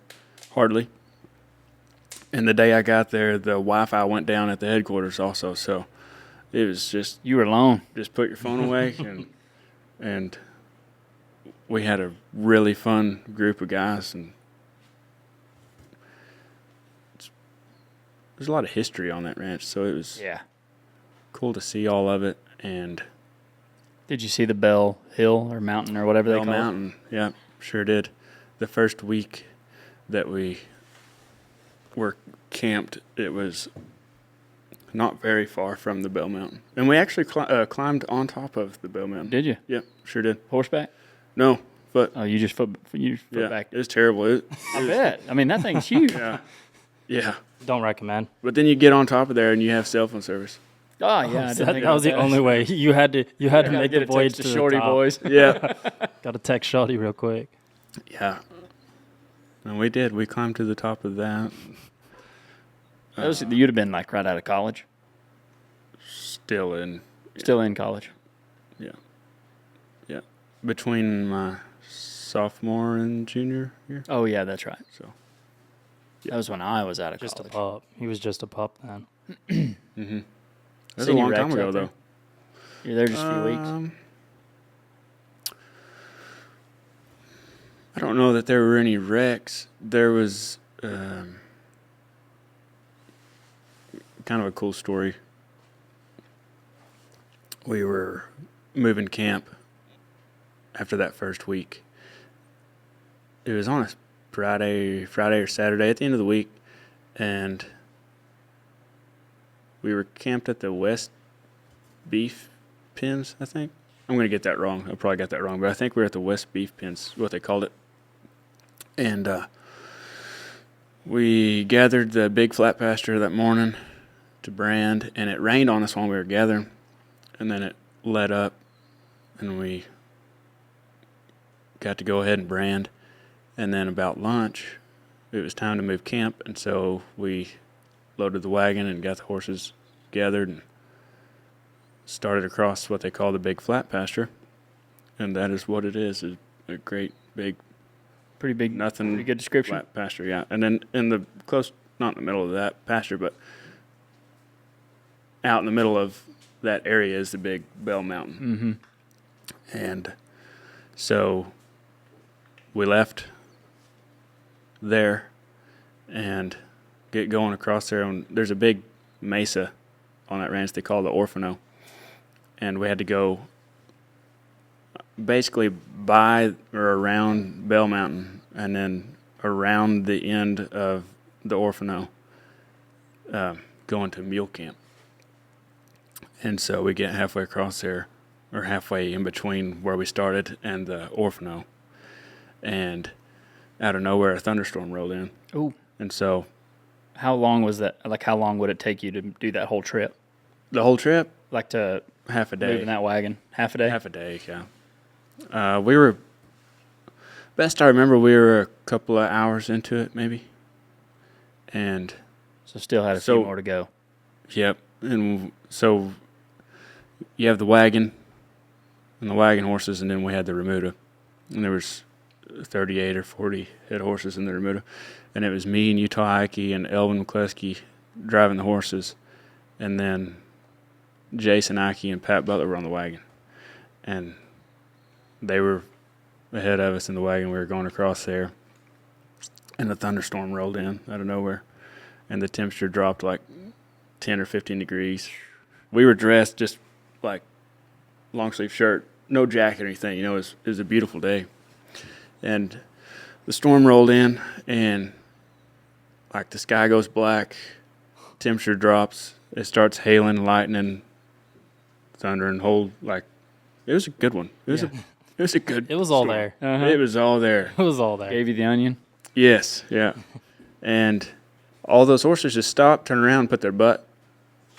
hardly. And the day I got there, the Wi-Fi went down at the headquarters also. So it was just You were alone. put your phone away, and we had a really fun group of guys, and there's a lot of history on that ranch. So it was Yeah. cool to see all of it. And Did you see the Bell Hill or Mountain or whatever Bell they call Mountain, yeah, sure did. The first week that we were camped, it was not very far from the Bell Mountain, and we actually climbed on top of the Bell Mountain. it? Did you? Yep, sure did. Horseback? No, but Oh, you just foot yeah, back. it was terrible. I bet. I mean, that thing's huge. Yeah, yeah. Don't recommend. But then you get on top of there and you have cell phone service. Oh, yeah. I didn't think That was the about only way. You had to Gotta make get the a voyage text to to the Shorty top. boys. Yeah, Got to text Shorty real quick. yeah. And we did. We climbed to the top of that. You'd have been like right out of college. Still in. Still in college. Yeah. Yeah. Between my sophomore and junior year. Oh, yeah, that's right. So. That was when I was out of Just college. a pup. He was just a pup then. Mm-hmm. That's Seen a you long time wrecked ago, out there? though. You're there just a few weeks. I don't know that there were any wrecks. There was kind of a cool story. We were moving camp after that first week. It was on a Friday or Saturday at the end of the week, and we were camped at the West Beef Pens, I think. I'm going to get that wrong. I probably got that wrong, but I think we were at the West Beef Pens, what they called it. And we gathered the big flat pasture that morning to brand, and it rained on us while we were gathering, and then it let up, and we got to go ahead and brand. And then about lunch, it was time to move camp, and so we loaded the wagon and got the horses gathered and started across what they call the big flat pasture. And that is what it is, a great big, Pretty big, nothing, pretty good description. flat pasture, yeah. And then in the close, not in the middle of that pasture, but out in the middle of that area is the big Bell Mountain. Mm-hmm. And so we left there and get going across there. And there's a big mesa on that ranch they call the Orfano. And we had to go basically by or around Bell Mountain and then around the end of the Orfano, going to mule camp. And so we get halfway across there, or halfway in between where we started and the Orfano, and out of nowhere a thunderstorm rolled in. Oh. And so How long was that? Like, how long would it take you to do that whole trip? the whole trip, Like to half a day. move in that wagon? Half a day? Half a day, yeah. We were, best I remember, we were a couple of hours into it, maybe. And, So still had a few more to go. yep. And so you have the wagon and the wagon horses, and then we had the remuda. And there was 38 or 40 head horses in the remuda. And it was me and Utah Ike and Elvin McCluskey driving the horses. And then Jason Ike and Pat Butler were on the wagon. And they were ahead of us in the wagon. We were going across there. And a thunderstorm rolled in out of nowhere. And the temperature dropped like 10 or 15 degrees. We were dressed just like long sleeve shirt, no jacket or anything. You know, it was a beautiful day. And the storm rolled in, and like the sky goes black, temperature drops, it starts hailing, lightning, thunder, and whole, like, it was a good one. It was a good It was all storm. there. Uh-huh. It was all there. It was all there. Gave you the onion? Yes, yeah. And all those horses just stopped, turned around, and put their butt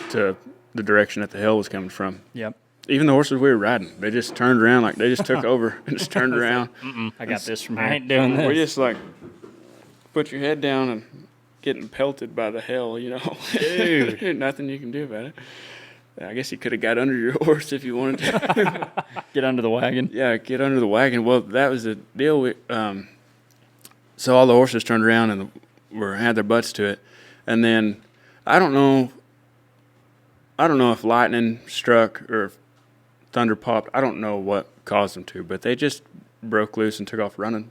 to the direction that the hail was coming from. Yep. Even the horses we were riding, they just turned around, like they just took over and just turned around. I got this from here. I ain't doing this. We just like put your head down and getting pelted by the hail, you know. Dude. Nothing you can do about it. I guess you could have got under your horse if you wanted to. Get under the wagon. Yeah, get under the wagon. Well, that was the deal. So all the horses turned around and had their butts to it. And then I don't know if lightning struck or if thunder popped. I don't know what caused them to, but they just broke loose and took off running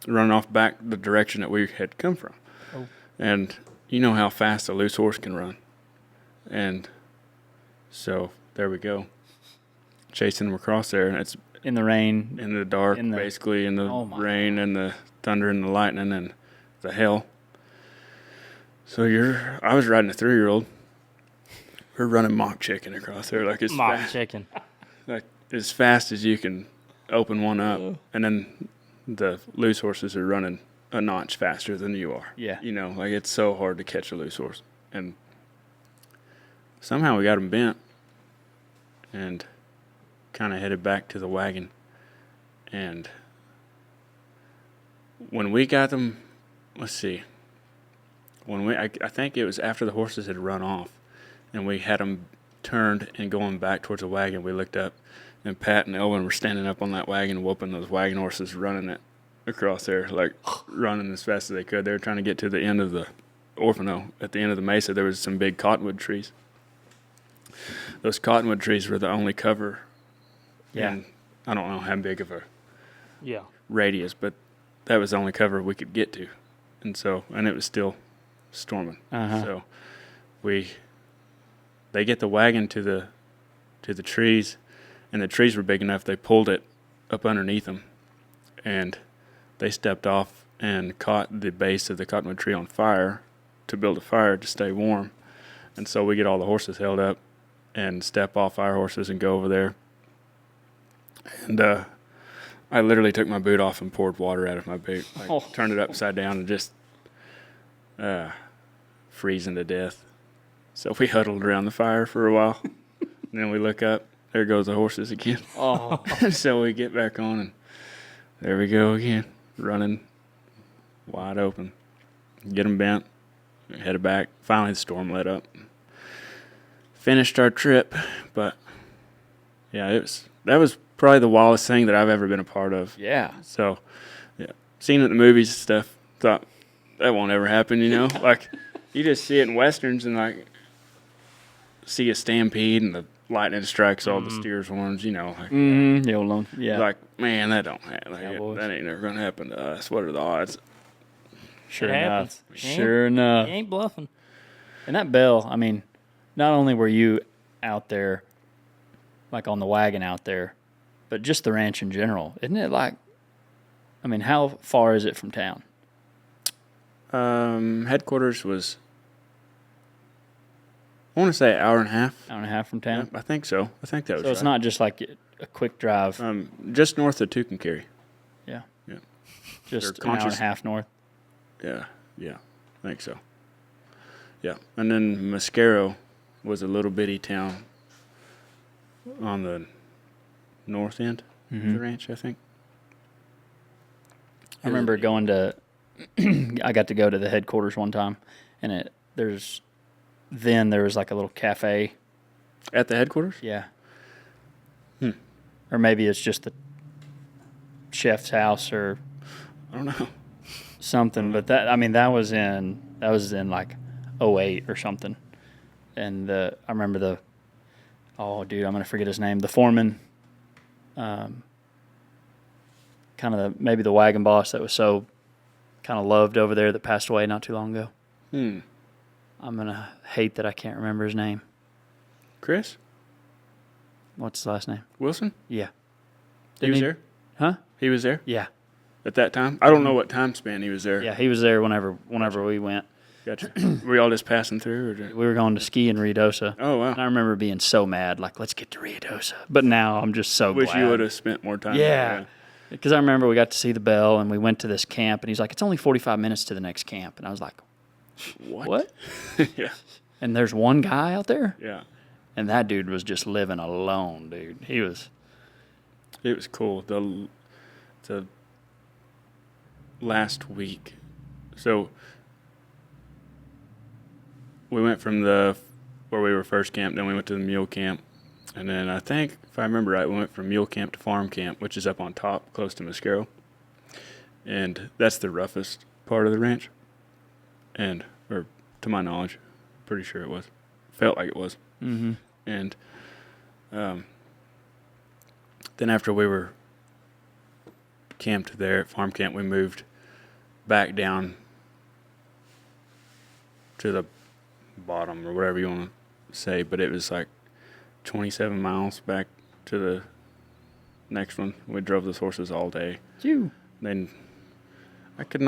off back the direction that we had come from. Oh. And you know how fast a loose horse can run. And so there we go. Chasing them across there, and it's In the rain. in the dark, basically, in the Oh my rain and the thunder and the lightning and the hail. So I was riding a 3-year-old. We're running mock chicken across there, like Mock chicken. like as fast as you can open one up, and then the loose horses are running a notch faster than you are. Yeah. You know, like it's so hard to catch a loose horse, and somehow we got them bent, and kind of headed back to the wagon, and when we got them, let's see, I think it was after the horses had run off, and we had them turned and going back towards the wagon. We looked up, and Pat and Elvin were standing up on that wagon, whooping those wagon horses, running it across there, like running as fast as they could. They were trying to get to the end of the Orfano. At the end of the mesa, there was some big cottonwood trees. Those cottonwood trees were the only cover. Yeah. And I don't know how big of a Yeah. radius, but that was the only cover we could get to, and it was still storming. Uh-huh. So they get the wagon to the trees, and the trees were big enough they pulled it up underneath them, and they stepped off and caught the base of the cottonwood tree on fire to build a fire to stay warm. And so we get all the horses held up and step off our horses and go over there. And I literally took my boot off and poured water out of my boot. Turned it upside down and just freezing to death. So we huddled around the fire for a while. And then we look up. There goes the horses again. Oh. So we get back on, and there we go again, running wide open. Get them bent, headed back. Finally, the storm let up. Finished our trip, but yeah, that was probably the wildest thing that I've ever been a part of. Yeah. So, yeah, seeing it in the movies and stuff, thought that won't ever happen. Like you just see it in westerns and like see a stampede and the lightning strikes all the steers' horns. Like man, that don't happen. That ain't never gonna happen to us. What are the odds? Sure It enough. happens. Sure enough. You ain't bluffing. And that bell, I mean, not only were you out there, like on the wagon out there, but just the ranch in general. Isn't it like, I mean, how far is it from town? Headquarters was, I want to say an hour and a half. Hour and a half from town? I think so. I think that was So it's not just like a quick drive. just north of Tucumcari. Yeah. Yeah. Just They're an hour and a half north. Yeah, I think so. Yeah, and then Mascaro was a little bitty town on the north end of the ranch, I think. I remember going to, I got to go to the headquarters one time, and there was like a little cafe. At the headquarters? Yeah. Or maybe it's just the chef's house or I don't know. something, but that was in like 2008 or something. And I remember I'm gonna forget his name. The foreman, kind of maybe the wagon boss that was so kind of loved over there that passed away not too long ago. I'm gonna hate that I can't remember his name. Chris? What's his last name? Wilson? Yeah. He was there? Huh? He was there? Yeah. At that time? I don't know what time span he was there. Yeah, he was there whenever we went. Gotcha. Were you all just passing through? Or? We were going to ski in Ruidoso. Oh, wow. And I remember being so mad, like, let's get to Ruidoso. But now I'm just so Wish glad. you would have spent more time. Yeah. Because I remember we got to see the bell, and we went to this camp, and he's like, it's only 45 minutes to the next camp. And I was like, what? Yeah. And there's one guy out there? Yeah. And that dude was just living alone, dude. It was cool. The last week. So we went from where we were first camped, then we went to the mule camp. And then I think, if I remember right, we went from mule camp to farm camp, which is up on top, close to Mascaro. And that's the roughest part of the ranch. Or to my knowledge, pretty sure it was. Felt like it was. Mm-hmm. And then after we were camped there at farm camp, we moved back down to the bottom or whatever you want to say, but it was like 27 miles back to the next one. We drove those horses all day. You. Then I did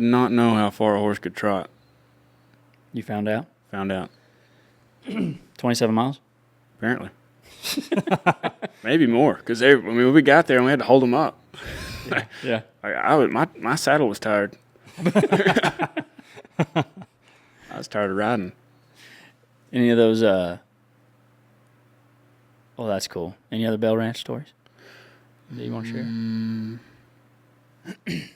not know how far a horse could trot. You found out? Found out. 27 miles? Apparently. Maybe more, because we got there and we had to hold them up. Yeah. My saddle was tired. I was tired of riding. Any of those, oh, that's cool. Any other Bell Ranch stories that you want to share?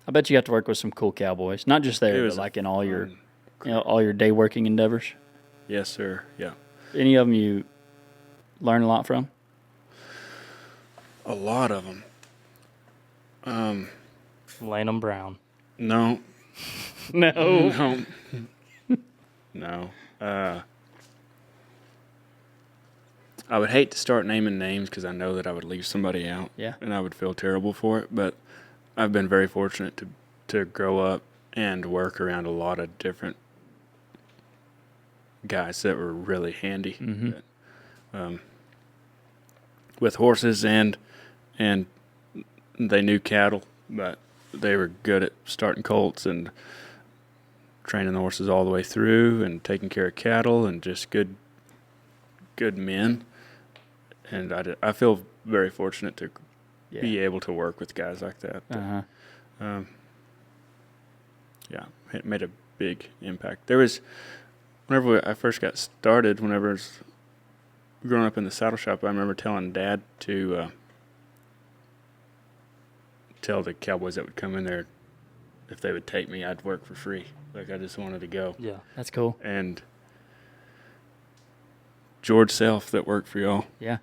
I bet you got to work with some cool cowboys, not just there, but like in all your day working endeavors. Yes, sir. Yeah. Any of them you learn a lot from? A lot of them. Lanham Brown. No. No. No. I would hate to start naming names because I know that I would leave somebody out. Yeah. And I would feel terrible for it. But I've been very fortunate to grow up and work around a lot of different guys that were really handy with horses, and they knew cattle, but they were good at starting colts and training the horses all the way through and taking care of cattle, and just good men. And I feel very fortunate to be able to work with guys like that. It made a big impact. There was, whenever I first got started, whenever I was growing up in the saddle shop, I remember telling Dad to tell the cowboys that would come in there, if they would take me, I'd work for free. Like, I just wanted to go. Yeah. That's cool. And George Self, that worked for y'all. Yeah.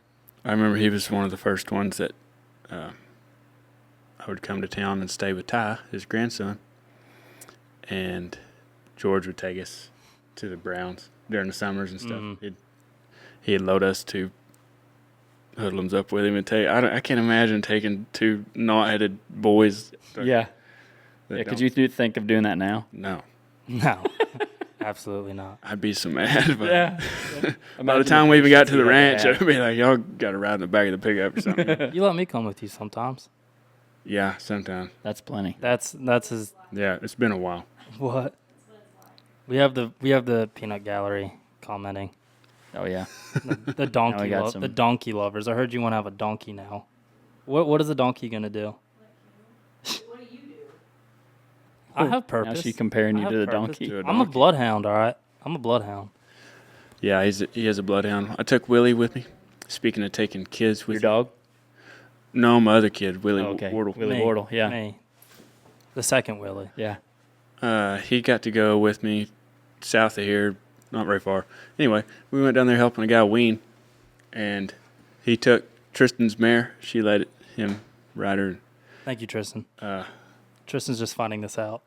I remember he was one of the first ones that I would come to town and stay with Ty, his grandson. And George would take us to the Browns during the summers and stuff. He'd load us two hoodlums up with him and take. I can't imagine taking two knot-headed boys. Yeah. Could you think of doing that now? No. No. Absolutely not. I'd be so mad. But Yeah. by the time we even got to the ranch, I'd be like, y'all got to ride in the back of the pickup or something. You let me come with you sometimes. Yeah, sometimes. That's plenty. That's his. Yeah, it's been a while. What? We have the peanut gallery commenting. Oh yeah. The donkey Now we got the donkey lovers. I heard you want to have a donkey now. What is a donkey gonna do? What do you do? I have purpose. Now she's comparing I you have to the purpose. donkey. I'm a bloodhound, all right? I'm a bloodhound. Yeah, he has a bloodhound. I took Willie with me. Speaking of taking kids with Your dog? No, my other kid, Willie Okay. Wardle. Willie Me. Wardle, yeah. Me. The second Willie. Yeah. He got to go with me south of here, not very far. Anyway, we went down there helping a guy wean, and he took Tristan's mare. She let him ride her. Thank you, Tristan. Tristan's just finding this out.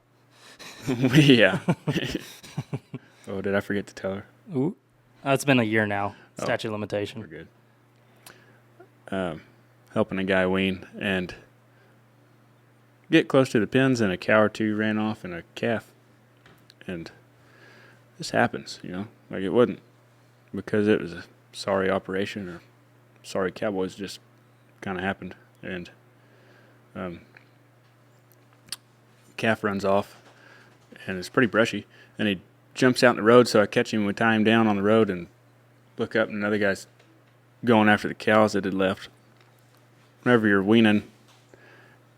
Yeah. Oh, did I forget to tell her? Ooh. It's been a year now. Oh. Statute of limitation. We're good. Helping a guy wean and get close to the pens, and a cow or two ran off and a calf. And this happens, Like, it wasn't because it was a sorry operation or sorry cowboys, just kind of happened. And calf runs off, and it's pretty brushy, and he jumps out in the road, so I catch him, we tie him down on the road and look up, and another guy's going after the cows that had left. Whenever you're weaning,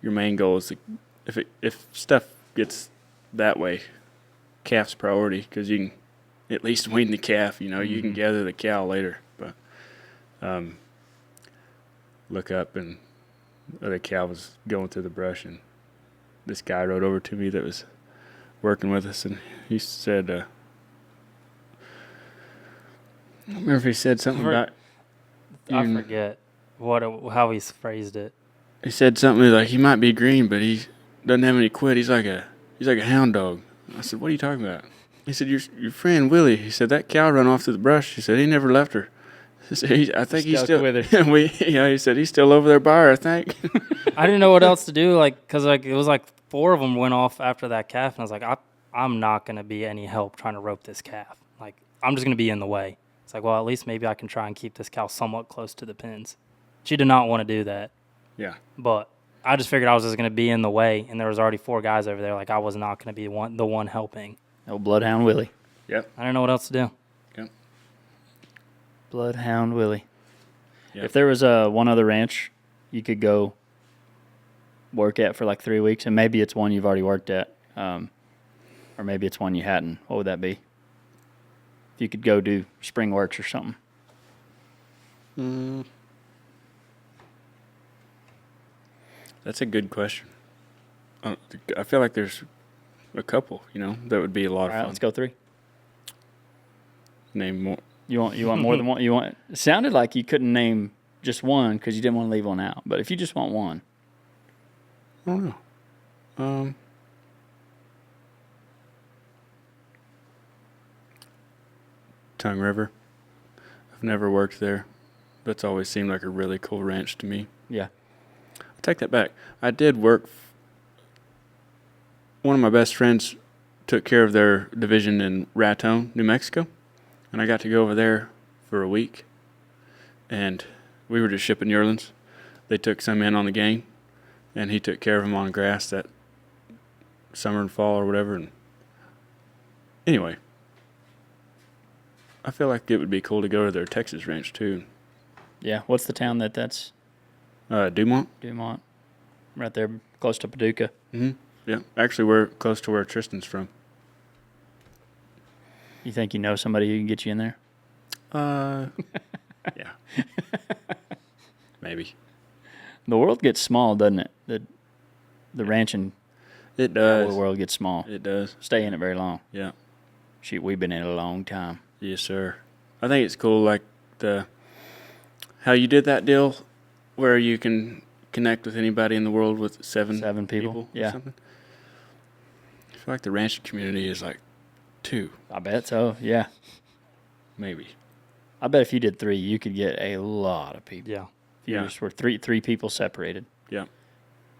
your main goal is if stuff gets that way, calf's priority, because you can at least wean the calf. You can gather the cow later. But look up, and the other cow was going through the brush, and this guy rode over to me that was working with us, and he said, I don't remember if he said something about. I forget how he's phrased it. He said something like, he might be green, but he doesn't have any quit. He's like a hound dog. I said, what are you talking about? He said, your friend Willie. He said, that cow run off through the brush. He said, he never left her. He said, I think he's still with her. he said he's still over there by her, I think. I didn't know what else to do, because it was like 4 of them went off after that calf, and I was like, I'm not going to be any help trying to rope this calf. Like, I'm just going to be in the way. It's like, well, at least maybe I can try and keep this cow somewhat close to the pens. She did not want to do that. Yeah. But I just figured I was just going to be in the way, and there was already 4 guys over there. Like, I was not going to be the one helping. Oh, Bloodhound Willie. Yep. I didn't know what else to do. Yep. Bloodhound Willie. Yep. If there was one other ranch you could go work at for like 3 weeks, and maybe it's one you've already worked at, or maybe it's one you hadn't, what would that be? If you could go do spring works or something. That's a good question. I feel like there's a couple, that would be a lot All of right, fun. let's go 3. Name more. You want more than one? It sounded like you couldn't name just one because you didn't want to leave one out. But if you just want one. I don't know. Tongue River. I've never worked there. That's always seemed like a really cool ranch to me. Yeah. I take that back. I did work one of my best friends took care of their division in Raton, New Mexico, and I got to go over there for a week, and we were just shipping yearlings. They took some in on the gang, and he took care of them on grass that summer and fall or whatever. And anyway, I feel like it would be cool to go to their Texas ranch too. Yeah. What's the town that's Dumont. Dumont? Right there, close to Paducah. Mm-hmm. Yeah, actually, we're close to where Tristan's from. You think you know somebody who can get you in there? Yeah, maybe The world gets small, doesn't it? The ranching it does. world gets small. It does. Stay in it very long. Yeah. Shoot, we've been in it a long time. Yes, sir. I think it's cool, like how you did that deal, where you can connect with anybody in the world with seven people. or Yeah. something. I feel like the ranching community is like 2, I bet so. Yeah. maybe. I bet if you did 3, you could get a lot of people. Yeah. If you Yeah. just were three people separated. Yeah.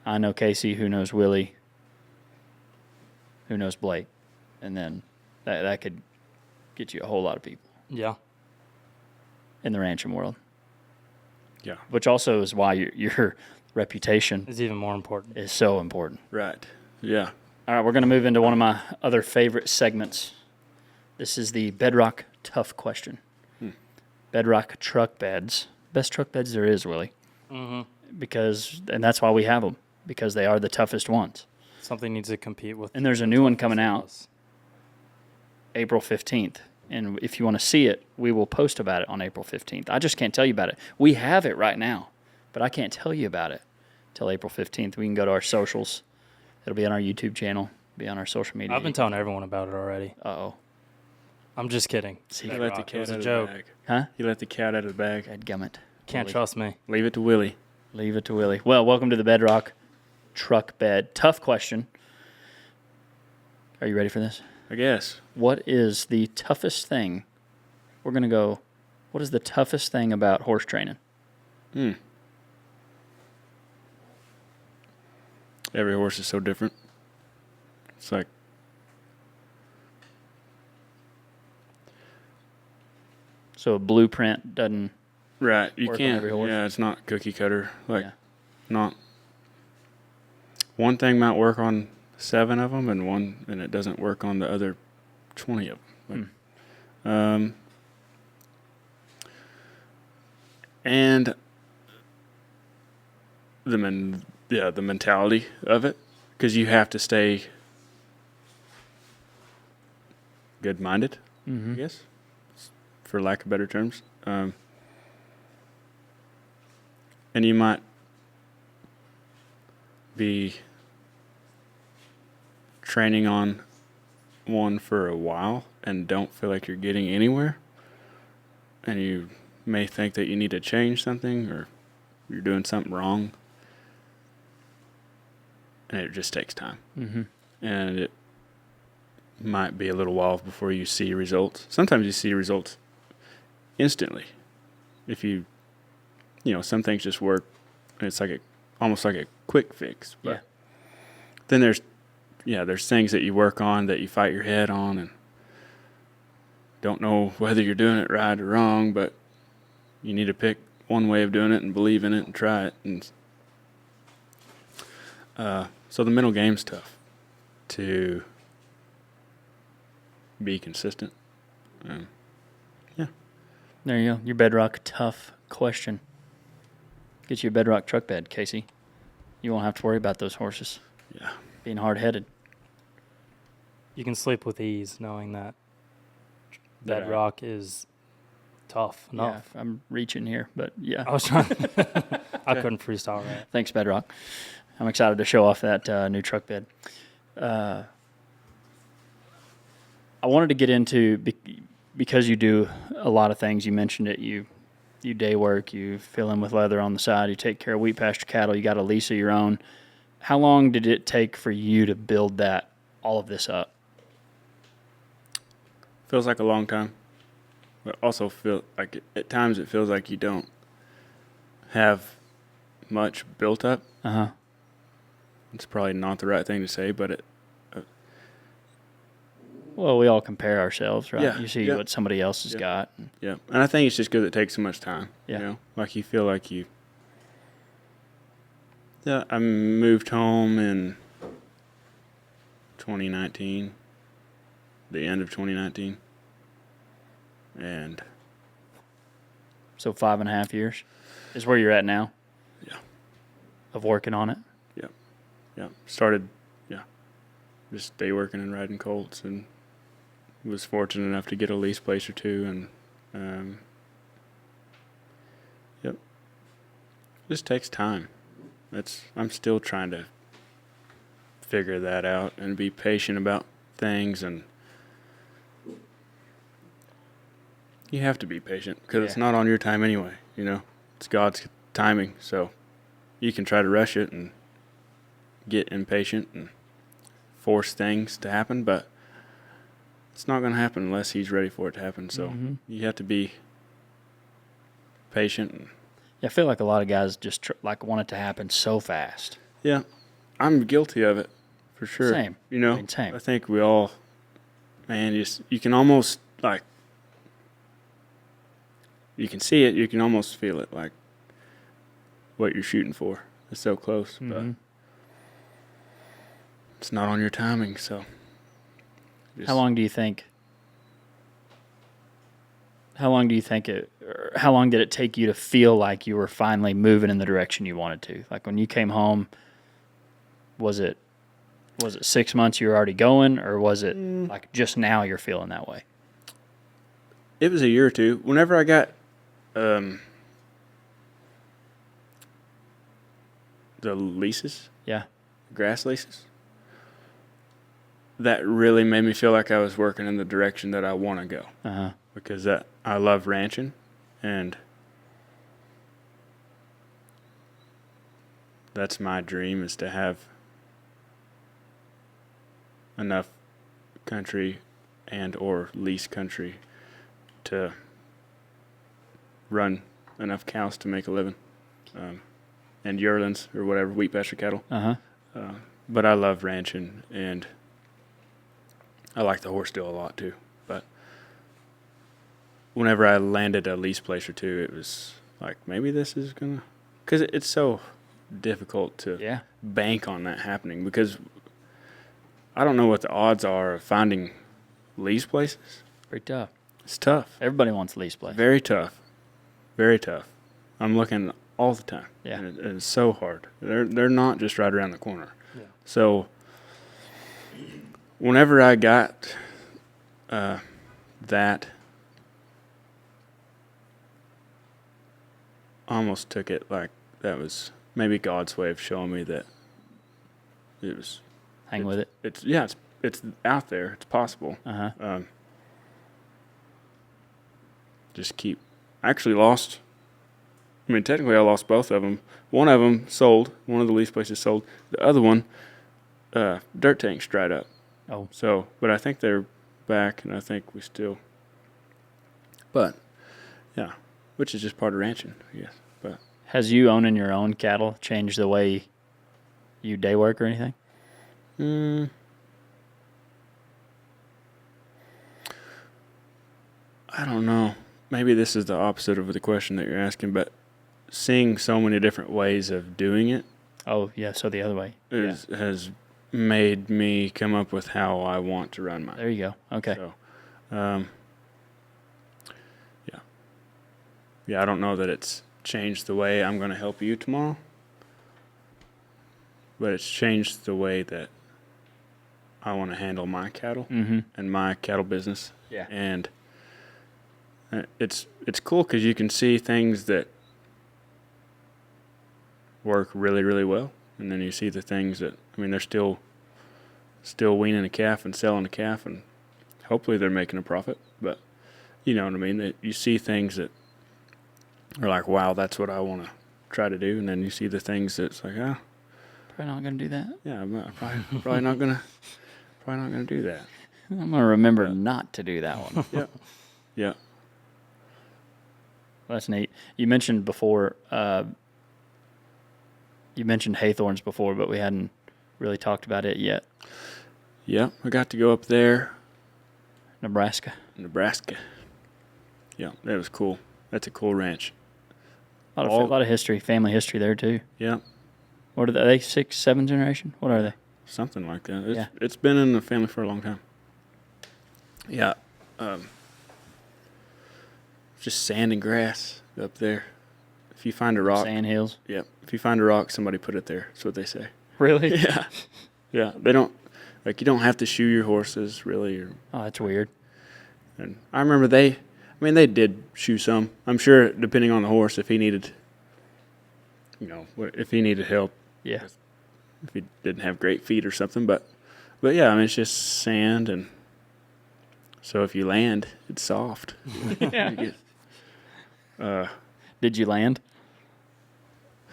I know Casey, who knows Willie, who knows Blake, and then that could get you a whole lot of people Yeah. in the ranching world. Yeah. Which also is why your reputation It's even more important. is so important. Right. Yeah. All right, we're going to move into one of my other favorite segments. This is the Bedrock Tough Question. Bedrock truck beds. Best truck beds there is, Willie. Mm-hmm. And that's why we have them, because they are the toughest ones. Something needs to compete with. And there's a new one coming out April 15th. And if you want to see it, we will post about it on April 15th. I just can't tell you about it. We have it right now, but I can't tell you about it till April 15th. We can go to our socials. It'll be on our YouTube channel, be on our social media. I've been telling everyone about it already. Uh-oh. I'm just kidding. He let the It cat was out a of joke. the bag. Huh? He let the cat out of the bag. Dadgummit. Can't Willie. trust me. Leave it to Willie. Leave it to Willie. Well, welcome to the Bedrock Truck Bed. Tough question. Are you ready for this? I guess. What is the toughest thing? We're going to go, what is the toughest thing about horse training? Every horse is so different. It's like, So a blueprint doesn't. right, you Work on can't. every horse. Yeah, it's not cookie cutter. Like, Yeah. not. One thing might work on 7 of them, and it doesn't work on the other 20 of them. Like, and the mentality of it, because you have to stay good-minded, I guess, for lack of better terms. And you might be training on one for a while and don't feel like you're getting anywhere, and you may think that you need to change something or you're doing something wrong, and it just takes time. And it might be a little while before you see results. Sometimes you see results instantly. If some things just work, and it's like almost like a quick fix. But Yeah. then there's things that you work on that you fight your head on and don't know whether you're doing it right or wrong, but you need to pick one way of doing it and believe in it and try it. And so the mental game's tough to be consistent. There you go. Your Bedrock Tough Question. Get you a Bedrock truck bed, Casey. You won't have to worry about those horses Yeah. being hard-headed. You can sleep with ease knowing that That- bedrock is tough Yeah, enough. I'm reaching here, but yeah. I was trying. I couldn't freestyle right. Thanks, Bedrock. I'm excited to show off that new truck bed. I wanted to get into, because you do a lot of things. You mentioned it. You day work. You fill in with leather on the side. You take care of wheat pasture cattle. You got a lease of your own. How long did it take for you to build all of this up? Feels like a long time, but also feel like at times it feels like you don't have much built up. Uh-huh. It's probably not the right thing to say, but Well, we all compare ourselves, right? Yeah, You see yeah. what somebody else has Yeah. got. Yeah, and I think it's just because it takes so much time. Yeah. You know, like you feel like you. Yeah, I moved home in 2019, the end of 2019, and So 5.5 years is where you're at now. Yeah. Of working on it. yeah, started, just day working and riding colts, and was fortunate enough to get a lease place or two, and just takes time. I'm still trying to figure that out and be patient about things, and you have to be patient because it's Yeah. not on your time anyway. You know, it's God's timing, so you can try to rush it and get impatient and force things to happen, but it's not going to happen unless He's ready for it to happen. So you have to be patient. And, Yeah, I feel like a lot of guys just want it to happen so fast. yeah, I'm guilty of it for sure. Same. You know, I mean, same. I think we all, man, you can almost like, you can see it, you can almost feel it, like what you're shooting for. It's so close, but it's not on your timing. So, How long do you think? How long did it take you to feel like you were finally moving in the direction you wanted to? Like when you came home, was it 6 months you were already going, or was it like just now you're feeling that way? It was a year or two. Whenever I got the leases, Yeah. grass leases, that really made me feel like I was working in the direction that I want to go, Uh-huh. because I love ranching, and that's my dream, is to have enough country and or lease country to run enough cows to make a living, and yearlings or whatever, wheat pasture cattle. Uh-huh. But I love ranching, and I like the horse deal a lot too. But whenever I landed a lease place or two, it was like, maybe this is gonna, because it's so difficult to Yeah. bank on that happening, because I don't know what the odds are of finding lease places. Pretty tough. It's tough. Everybody wants a lease place. Very tough. Very tough. I'm looking all the time. Yeah. And it's so hard. They're not just right around the corner. Yeah. So whenever I got that, I almost took it like that was maybe God's way of showing me that it was. Hang with it. It's out there. It's possible. Uh-huh. Just keep. I actually lost. I mean, technically, I lost both of them. One of them sold. One of the lease places sold. The other one, dirt tanks dried up. Oh. So, but I think they're back, and I think we still. But, yeah, which is just part of ranching, I guess. But Has you owning your own cattle changed the way you day work or anything? I don't know. Maybe this is the opposite of the question that you're asking, but seeing so many different ways of doing it Oh, yeah, so the other way. Yeah. has made me come up with how I want to run mine. There you go. Okay. So, yeah, I don't know that it's changed the way I'm going to help you tomorrow, but it's changed the way that I want to handle my cattle Mm-hmm. and my cattle business. Yeah. And it's cool because you can see things that work really, really well, and then you see the things that, I mean, they're still weaning a calf and selling a calf, and hopefully they're making a profit. But you know what I mean? That you see things that are like, wow, that's what I want to try to do, and then you see the things that's like, ah, Probably not going to do that. yeah, I'm probably not gonna do that. I'm going to remember not to do that one. Yeah. That's neat. You mentioned before, you mentioned Haythorns before, but we hadn't really talked about it yet. Yeah, I got to go up there Nebraska. Nebraska. Yeah, that was cool. That's a cool ranch. A lot of history, family history there too. Yeah, What are they? 6th, 7th generation? What are they? something like that. Yeah. It's been in the family for a long time. Yeah. Just sand and grass up there. If you find a rock, Sand hills. yeah. If you find a rock, somebody put it there. That's what they say. Really? Yeah, yeah. They don't you don't have to shoe your horses really. Oh, that's weird. And I remember they did shoe some. I'm sure depending on the horse, if he needed, if he needed help, Yeah. if he didn't have great feet or something. But yeah, I mean it's just sand, and so if you land, it's soft. Yeah. You get, Did you land?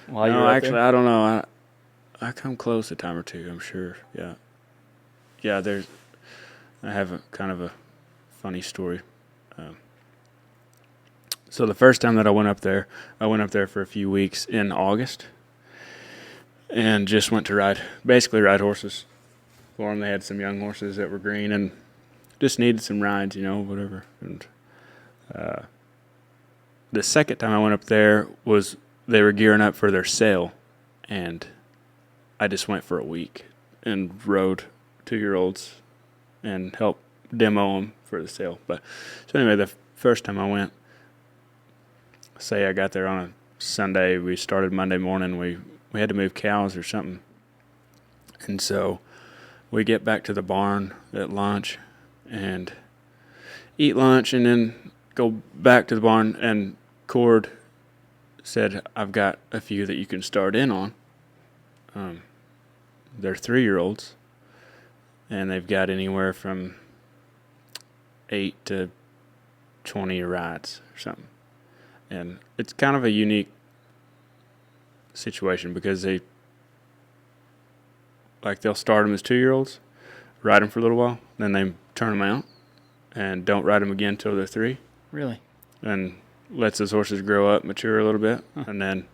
While you no, were up actually, there? I don't know. I come close a time or two. I'm sure. Yeah, yeah. I have a kind of a funny story. So the first time that I went up there for a few weeks in August, and just went to basically ride horses for them. They had some young horses that were green and just needed some rides, whatever. And the second time I went up there was they were gearing up for their sale, and I just went for a week and rode 2-year-olds and helped demo them for the sale. But so anyway, the first time I went, say I got there on a Sunday, we started Monday morning, we had to move cows or something. And so we get back to the barn at lunch and eat lunch and then go back to the barn, and Cord said, I've got a few that you can start in on. They're 3-year-olds, and they've got anywhere from 8 to 20 rides or something. And it's kind of a unique situation because they'll start them as 2-year-olds, ride them for a little while, then they turn them out and don't ride them again until they're 3. Really? And lets those horses grow up, mature a little bit, and then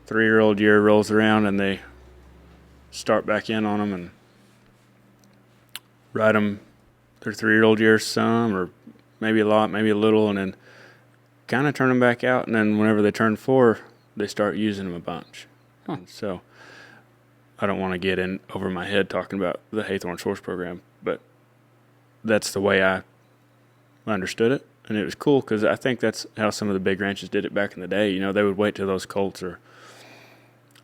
3-year-old year rolls around and they start back in on them and ride them their 3-year-old year some, or maybe a lot, maybe a little, and then kind of turn them back out. And then whenever they turn 4, they start using them a bunch. Huh. So I don't want to get in over my head talking about the Haythorn horse program, but that's the way I understood it. And it was cool because I think that's how some of the big ranches did it back in the day. They would wait till those colts are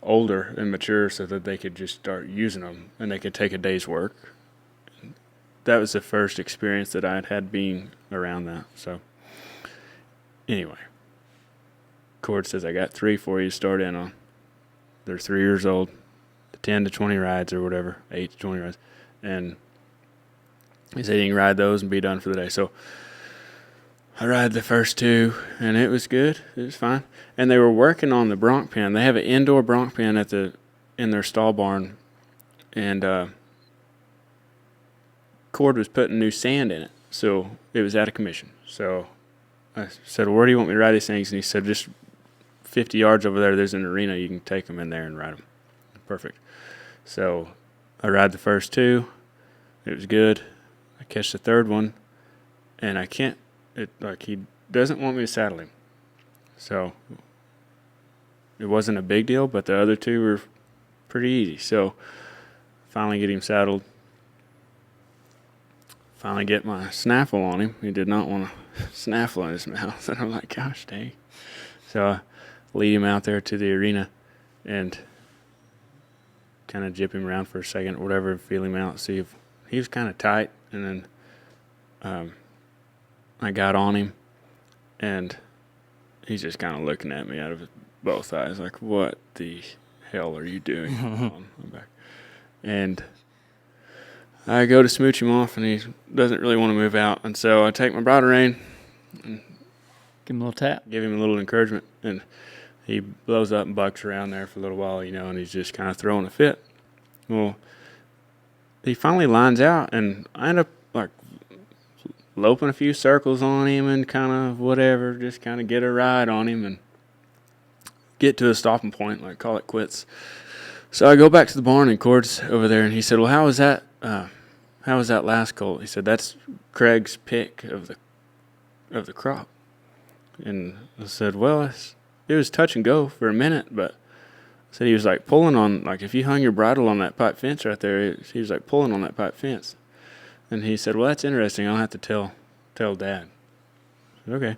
older and mature so that they could just start using them and they could take a day's work. That was the first experience that I had being around that. So anyway, Cord says, I got 3 for you to start in on. They're 3 years old, 10 to 20 rides or whatever, 8 to 20 rides. And he said you can ride those and be done for the day. So I ride the first 2, and it was good. It was fine. And they were working on the Bronc pen. They have an indoor Bronc pen in their stall barn, and Cord was putting new sand in it, so it was out of commission. So I said, where do you want me to ride these things? And he said, just 50 yards over there, there's an arena. You can take them in there and ride them. Perfect. So I ride the first 2. It was good. I catch the third one, and I can't. He doesn't want me to saddle him. So it wasn't a big deal, but the other 2 were pretty easy. So finally get him saddled. Finally get my snaffle on him. He did not want to snaffle in his mouth. And I'm like, gosh dang. So I lead him out there to the arena and kind of jip him around for a second or whatever, feel him out, see if he was kind of tight. And then I got on him, and he's just kind of looking at me out of both eyes like, what the hell are you doing on my back? And I go to smooch him off, and he doesn't really want to move out. And so I take my bridle rein and Give him a little tap. give him a little encouragement. And he blows up and bucks around there for a little while, and he's just kind of throwing a fit. Well, he finally lines out, and I end up loping a few circles on him and kind of whatever, just kind of get a ride on him and get to a stopping point, call it quits. So I go back to the barn, and Cord's over there, and he said, well, how was that how was that last colt? He said, that's Craig's pick of the crop. And I said, well, it was touch and go for a minute, but I said he was like pulling on, like if you hung your bridle on that pipe fence right there, he was like pulling on that pipe fence. And he said, well, that's interesting. I'll have to tell Dad. I said, okay.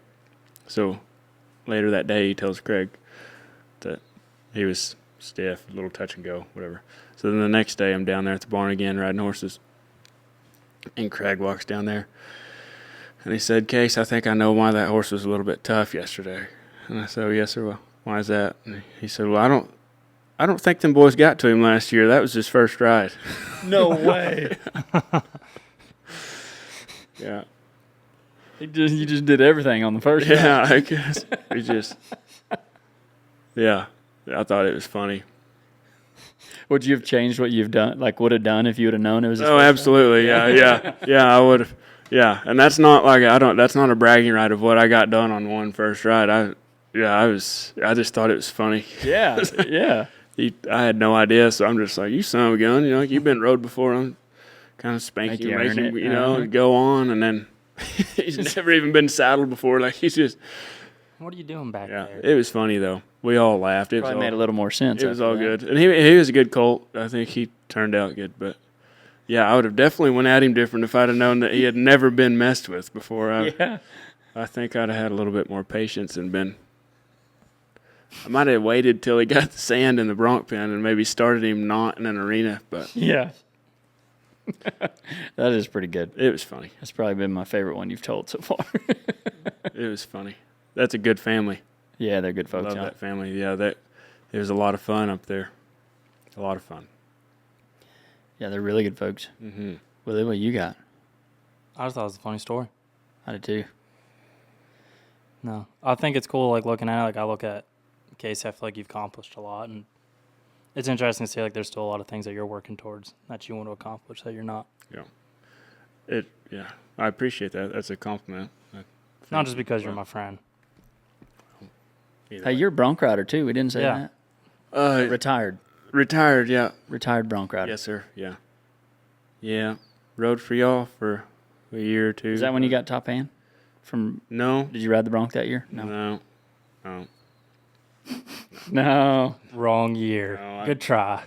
So later that day, he tells Craig that he was stiff, a little touch and go, whatever. So then the next day, I'm down there at the barn again riding horses. And Craig walks down there. And he said, Case, I think I know why that horse was a little bit tough yesterday. And I said, oh, yes, sir. Well, why is that? And he said, well, I don't think them boys got to him last year. That was his first ride. No way. Yeah. You just did everything on the first ride. Yeah, I guess. Yeah. I thought it was funny. Would you have changed what you've done, like would have done if you would have known it was his Oh, first absolutely. Yeah, I would have. Yeah, and that's not like that's not a bragging right of what I got done on one first ride. I just thought it was funny. ride? Yeah. I had no idea, so I'm just like, you son of a gun, you've been rode before. I'm kind of spanking you, Make you making earn it. go on, and then he's never even been saddled before. Like he's just, What are you doing back yeah. there? It was funny though. We all laughed. It Probably was made a little more sense. It was after all that. good, and he was a good colt. I think he turned out good, but yeah, I would have definitely went at him different if I'd have known that he had never been messed with before. I think I'd have had a little bit more patience and been. I might have waited till he got the sand in the Bronc pen and maybe started him not in an arena, but Yeah. That is pretty good. it was funny. That's probably been my favorite one you've told so far. It was funny. That's a good family. Yeah, they're good folks. Love Huh? that family. Yeah, it was a lot of fun up there. A lot of fun. Yeah, they're really good folks. Mm-hmm. Willie, what you got? I just thought it was a funny story. I did too. No, I think it's cool. Like looking at it, like I look at Case, I feel like you've accomplished a lot, and it's interesting to see like there's still a lot of things that you're working towards that you want to accomplish that you're not. Yeah. I appreciate that. That's a compliment. Not just because you're my friend. Either Hey, way. you're a Bronc rider too. We didn't say Yeah. that. Retired. Retired, yeah. Retired Bronc rider. Yes, sir. Yeah. Yeah. Rode for y'all for a year or two. Is that when you got top hand? No. Did you ride the Bronc that year? No. No. Wrong year. No, Good try.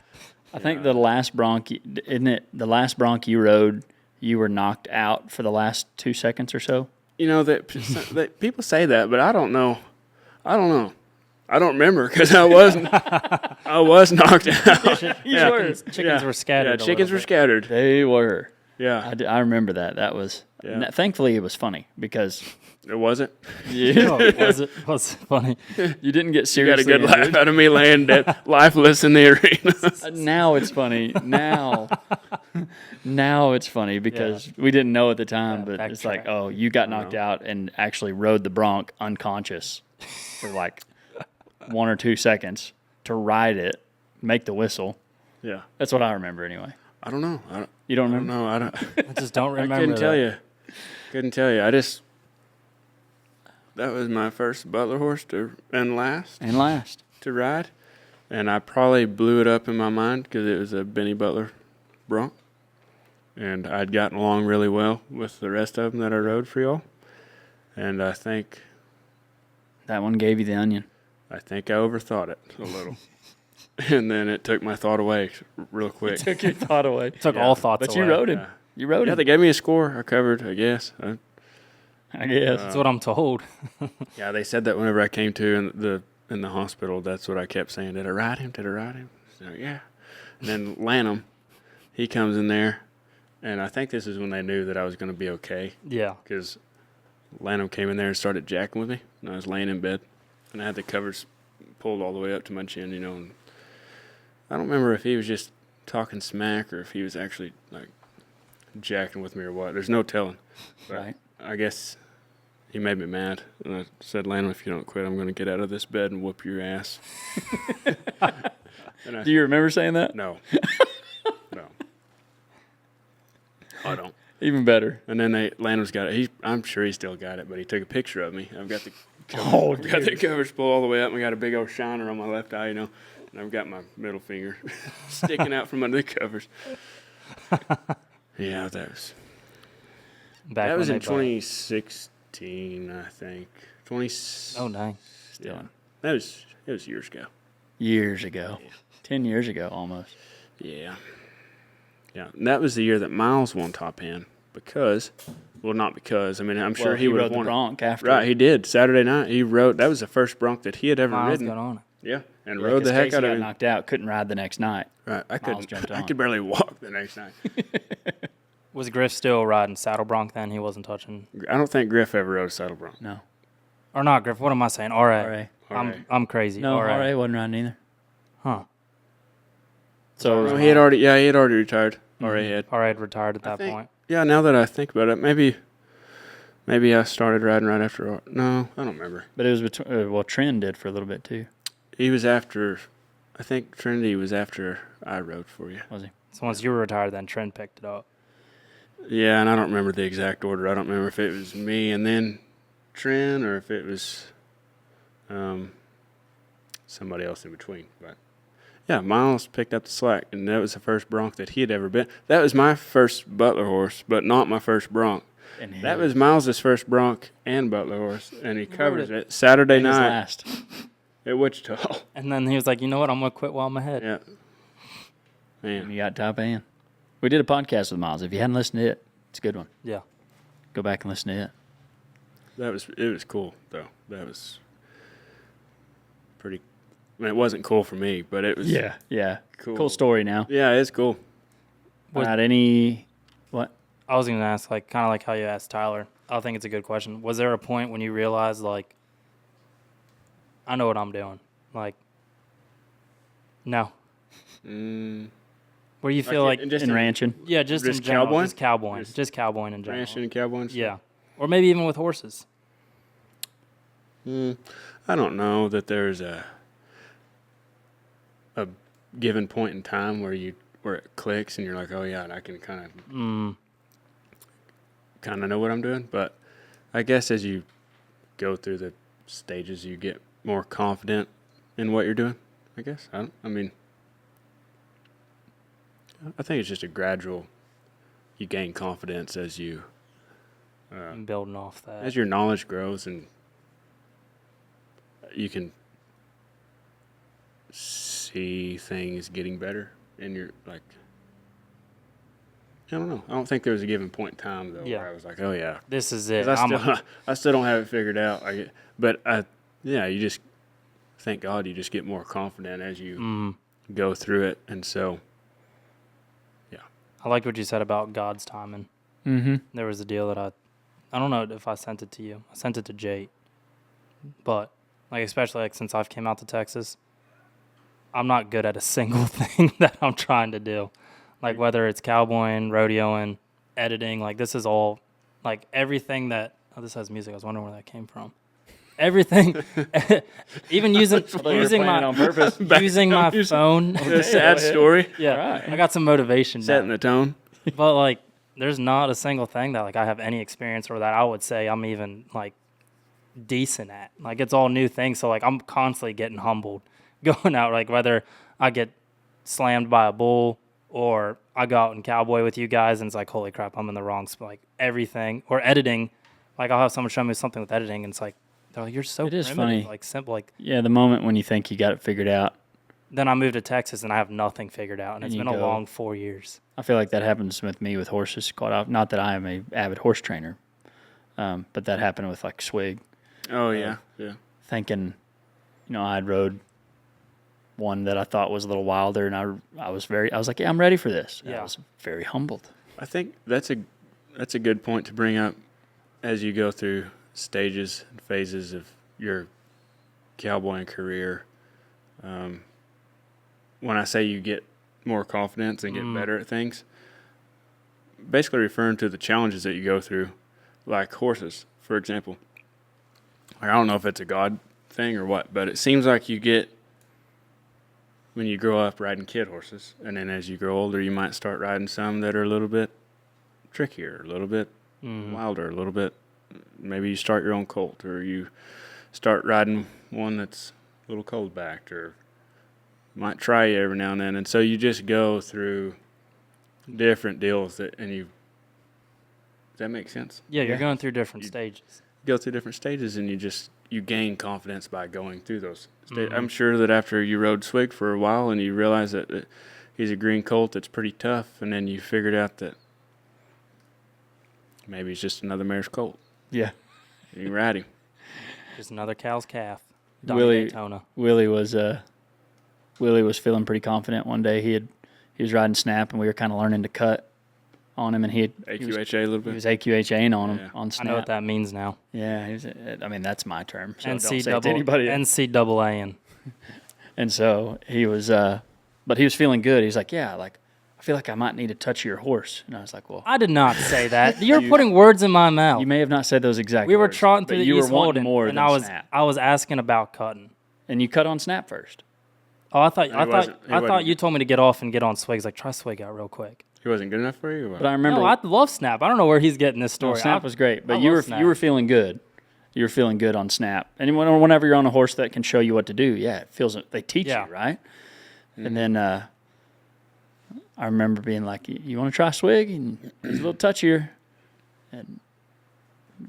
I think the last Bronc, isn't it? The last Bronc you rode, you were knocked out for the last 2 seconds or so. That people say that, but I don't know. I don't remember because I was knocked out. Chickens were scattered. Yeah, a chickens little were bit. scattered. They were. Yeah. I remember that. That was. Yeah. Thankfully, it was funny because It wasn't. No, was it funny? you didn't get You got a seriously good laugh injured. out of me laying dead, lifeless in the arena. Now it's funny. Now it's funny because we didn't know at the time, Yeah, but it's like, backtrack. oh, you got knocked out and actually rode the Bronc unconscious for like 1 or 2 seconds to ride it, make the whistle. Yeah. That's what I remember anyway. I don't know. You don't I don't remember? know. I don't. I just don't remember. I couldn't tell that. you. Couldn't tell you. That was my first Butler horse and last And last. to ride, and I probably blew it up in my mind because it was a Benny Butler Bronc, and I'd gotten along really well with the rest of them that I rode for y'all, and I think That one gave you the onion. I overthought it a little, and then it took my thought away real quick. Took your thought away. Took Yeah. all thoughts But away. you rode him. Yeah. You rode Yeah, him. they gave me a score. I covered, I guess. I guess. That's what I'm told. Yeah, they said that whenever I came to in the hospital, that's what I kept saying. Did I ride him? Did I ride him? So, yeah. And then Lanham, he comes in there, and I think this is when they knew that I was going to be okay Yeah. because Lanham came in there and started jacking with me, and I was laying in bed, and I had the covers pulled all the way up to my chin, and I don't remember if he was just talking smack or if he was actually like jacking with me or what. There's no telling. But Right. I guess he made me mad, and I said, Lanham, if you don't quit, I'm going to get out of this bed and whoop your ass. And I Do you remember saying that? No. No. I don't. Even better. And then Lanham's got it. I'm sure he still got it, but he took a picture of me. I've got the Oh, I've got the covers pulled all the way up, and I got a big old shiner on my left eye, and I've got my middle finger sticking out from under the covers. Yeah, that was Back in when they 2016, I think. 20. Oh, dang. Yeah, it was years ago. Years ago. 10 years ago, almost. Yeah. Yeah, and that was the year that Miles won top hand because, well, not because. I mean, I'm sure he would have rode the won it. Bronc after. Right, he did. Saturday night, he rode. That was the first Bronc that he had ever Miles ridden. got on it. Yeah, and Yeah, rode 'cause the heck Casey out of got it. knocked out. Couldn't ride the next night. Right, I Miles couldn't. jumped I on. could barely walk the next night. Was Griff still riding saddle Bronc then? He wasn't touching. I don't think Griff ever rode a saddle Bronc. No. Or not Griff. What am I saying? RA. RA. I'm crazy. No, RA. RA wasn't riding either. Huh. So it was No, he had already retired. Already had. RA had retired at that think- point. Yeah, now that I think about it, maybe I started riding right after. No, I don't remember. But it was between. Trend did for a little bit too. He was after. I think Trinity was after I rode for you. Was he? So once you were retired, then Trent picked it up. Yeah, and I don't remember the exact order. I don't remember if it was me and then Trin or if it was somebody else in between. But yeah, Miles picked up the slack, and that was the first Bronc that he had ever been. That was my first Butler horse, but not my first Bronc. And That was Miles's first Bronc and Butler horse, and he covers it. it Saturday his night last. at Wichita. And then he was like, you know what? I'm going to quit while I'm ahead. Yeah. And Man. you got top hand. We did a podcast with Miles. If you hadn't listened to it, it's a good one. Yeah. Go back and listen to it. It was cool though. That was pretty. I mean, it wasn't cool for me, but it was Yeah. cool. Cool story now. Yeah, it's cool. Was- Not any. What? I was going to ask, like, kind of like how you asked Tyler. I think it's a good question. Was there a point when you realized, like, I know what I'm doing? Like, no. Where you feel like, just In ranching. yeah, just in just general, cowboying? just cowboying, just cowboying in general. ranching and cowboying. Yeah. Or maybe even with horses. I don't know that there's a given point in time where it clicks and you're like, oh yeah, and I can kind of know what I'm doing. But I guess as you go through the stages, you get more confident in what you're doing. I guess I think it's just a gradual. You gain confidence as you And building off that. as your knowledge grows, and you can see things getting better. And you're like, I don't know. I don't think there was a given point in time though Yeah. where I was like, oh yeah, This is it. 'cause I still don't have it figured out. You just thank God you just get more confident as you go through it, and so I liked what you said about God's timing. Mm-hmm. There was a deal that I don't know if I sent it to you. I sent it to Jake. But, like, especially, like, since I've came out to Texas, I'm not good at a single thing that I'm trying to do. Like, whether it's cowboying, rodeoing, editing, like, this is all, like, everything that, this has music. I was wondering where that came from. Everything, even using my on purpose. using my phone. a sad story. Yeah, Right. I got some motivation. Setting now. the tone. But, like, there's not a single thing that, like, I have any experience or that I would say I'm even, like, decent at. Like, it's all new things. So, like, I'm constantly getting humbled going out. Like, whether I get slammed by a bull or I go out and cowboy with you guys and it's like, holy crap, I'm in the wrong spot. Like, everything. Or editing. Like, I'll have someone show me something with editing and it's like, they're like, you're so It is primitive, funny. like, simple. Like, Yeah, the moment when you think you got it figured out. then I moved to Texas and I have nothing figured out. And it's And you been a go- long 4 years. I feel like that happens with me with horses quite often. Not that I am a avid horse trainer, but that happened with like Swig. Oh yeah. Thinking, I'd rode one that I thought was a little wilder, and I was like, yeah, I'm ready for this. And I Yeah. was very humbled. I think that's a good point to bring up as you go through stages and phases of your cowboying career. When I say you get more confidence and get better at things, basically referring to the challenges that you go through, like horses, for example. Like, I don't know if it's a God thing or what, but it seems like you get, when you grow up riding kid horses, and then as you grow older, you might start riding some that are a little bit trickier, a little bit wilder, a little bit. Maybe you start your own colt, or you start riding one that's a little cold backed, or might try you every now and then. And so you just go through different deals does that make sense? Yeah, you're Yeah. going through different You- stages. Go through different stages, and you gain confidence by going through those. Mhm. I'm sure that after you rode Swig for a while, and you realize that he's a green colt that's pretty tough, and then you figured out that maybe he's just another mare's colt. Yeah. You can ride him. Just another cow's calf. Willie- Daytona. Willie was feeling pretty confident one day. He was riding Snap, and we were kind of learning to cut on him, and he was AQHA a little bit. AQHAing on him Yeah. on I Snap. know what that means now. Yeah, I mean that's my term. So don't say it to NCAA anybody. NCAA. And so he was, but he was feeling good. He's like, yeah, like I feel like I might need to touch your horse. And I was like, well, I did not say that. You're putting words in my mouth. you may have not said those exact. We were words, trotting but through the you East were wanting Holden, more and than I was Snap. I was asking about cutting. And you cut on Snap first. Oh, I thought He wasn't. you told me to get off and get on Swigs. Like, try Swig out real quick. He wasn't good enough for you? Or what? But I remember No, I love Snap. I don't know where he's getting this no, story. Snap was great, I but you love Snap. were feeling good. You were feeling good on Snap. And whenever you're on a horse that can show you what to do, yeah, it feels they teach Yeah. you, right? And then I remember being like, "You want to try Swig?" And he's a little touchier. And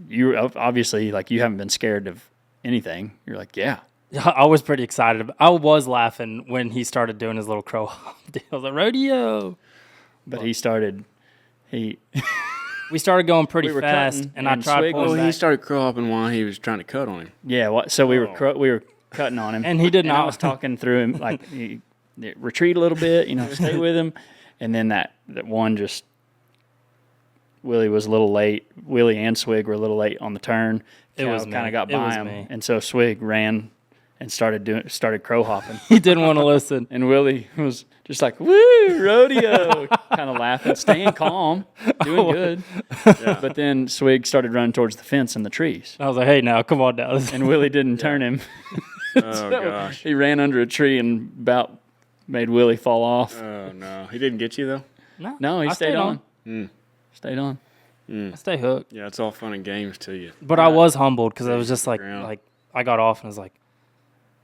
you obviously like you haven't been scared of anything. You're like, "Yeah." I was pretty excited. I was laughing when he started doing his little crow hop deal. I was like, rodeo. But he started. We started going pretty We were fast, cutting, and I and tried Swig pulling was- He back. started crow hopping while he was trying to cut on him. Yeah, so we Oh. we were cutting on him, And he did I not. was talking through him like retreat a little bit, stay with him, and then that one just Willie was a little late. Willie and Swig were a little late on the turn. It was kind me. of got It by was him, me. and so Swig ran and started crow hopping, He didn't want to listen. and Willie was just like woo rodeo, kind of laughing, staying calm, doing good. But then Swig started running towards the fence and the trees, I was like, hey, now, come on down. and Willie didn't turn him. Oh, gosh. He ran under a tree and about made Willie fall off. Oh, no. He didn't get you, though? No, he I stayed on. Mm. Stayed on. I stay hooked. Yeah, it's all fun and games till you. But I was humbled because I was just Ground. like I got off and was like,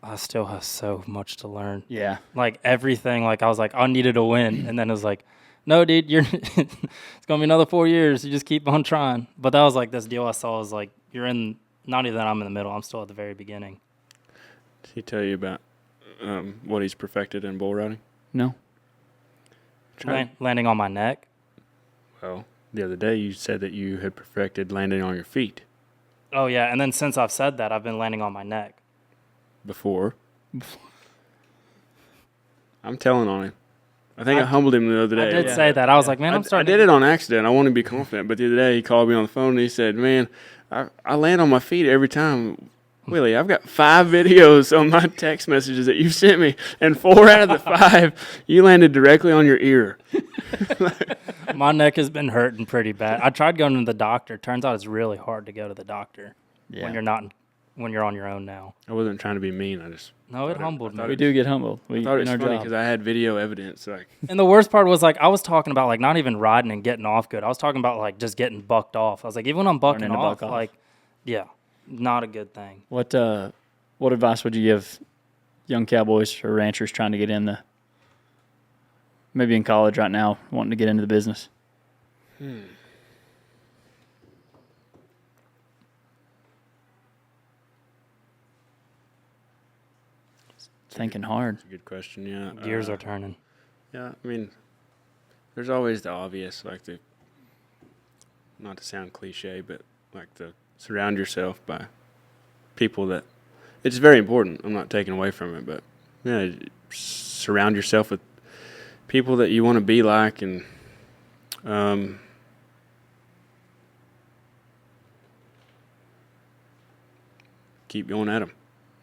I still have so much to learn. Yeah. Like everything, like I was like, I needed a win, and then it was like, no, dude, it's gonna be another 4 years. You just keep on trying. But that was like this deal I saw was like you're in. Not even that I'm in the middle. I'm still at the very beginning. Did he tell you about what he's perfected in bull riding? No. Landing on my neck. Well, the other day you said that you had perfected landing on your feet Oh yeah, and then since I've said that, I've been landing on my neck. before. I'm telling on him. I think I humbled him the other day. I did Yeah. say that. I was like, man, I'm I starting. did it on accident. I wanted to be confident. But the other day he called me on the phone and he said, man, I land on my feet every time. Willie, I've got 5 videos on my text messages that you sent me, and 4 out of the 5, you landed directly on your ear. My neck has been hurting pretty bad. I tried going to the doctor. Turns out it's really hard to go to the doctor Yeah. when you're on your own now. I wasn't trying to be mean. I just No, it humbled me. We do get humbled. We I thought it in was our funny job. because I had video evidence. Like, And the worst part was like I was talking about like not even riding and getting off good. I was talking about like just getting bucked off. I was like, even when I'm bucking Learning to off, buck off. like, yeah, not a good thing. What advice would you give young cowboys or ranchers trying to get in maybe in college right now, wanting to get into the business? Thinking hard. that's a good question. Yeah, Gears are turning. Yeah, I mean, there's always the obvious, like not to sound cliche, but like to surround yourself by people that, it's very important. I'm not taking away from it, but yeah, surround yourself with people that you want to be like, and keep going at them.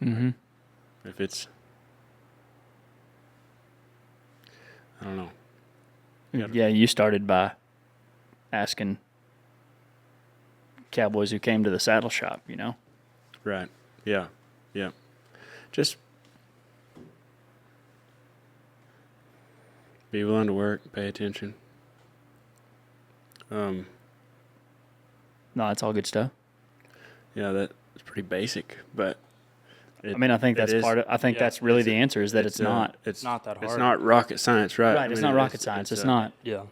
Mm-hmm. If it's, I don't know. Yeah, you started by asking cowboys who came to the saddle shop, Right. Yeah. Yeah. Just be willing to work, pay attention. No, that's all good stuff. Yeah, that's pretty basic, but I think that's part of. I think yeah, that's really the answer is that it's not. It's not that It's hard. not rocket science, right? Right, it's not rocket science. It's not. Yeah.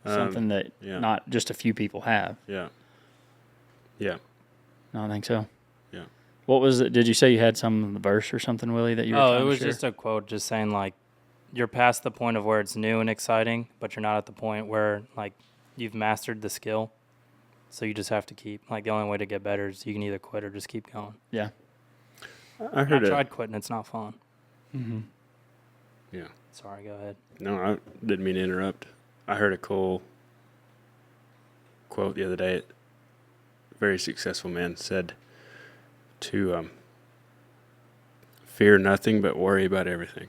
Something that yeah. not just a few people have. Yeah. Yeah. No, I think so. Yeah. What was it? Did you say you had some in the verse or something, Willie, that you were Oh, trying it to was share? just a quote just saying, like, you're past the point of where it's new and exciting, but you're not at the point where, like, you've mastered the skill. So you just have to keep, like, the only way to get better is you can either quit or just keep going. Yeah. I heard I it. tried quitting. It's not fun. Mm-hmm. Yeah. Sorry, go ahead. No, I didn't mean to interrupt. I heard a cool quote the other day. A very successful man said to fear nothing but worry about everything.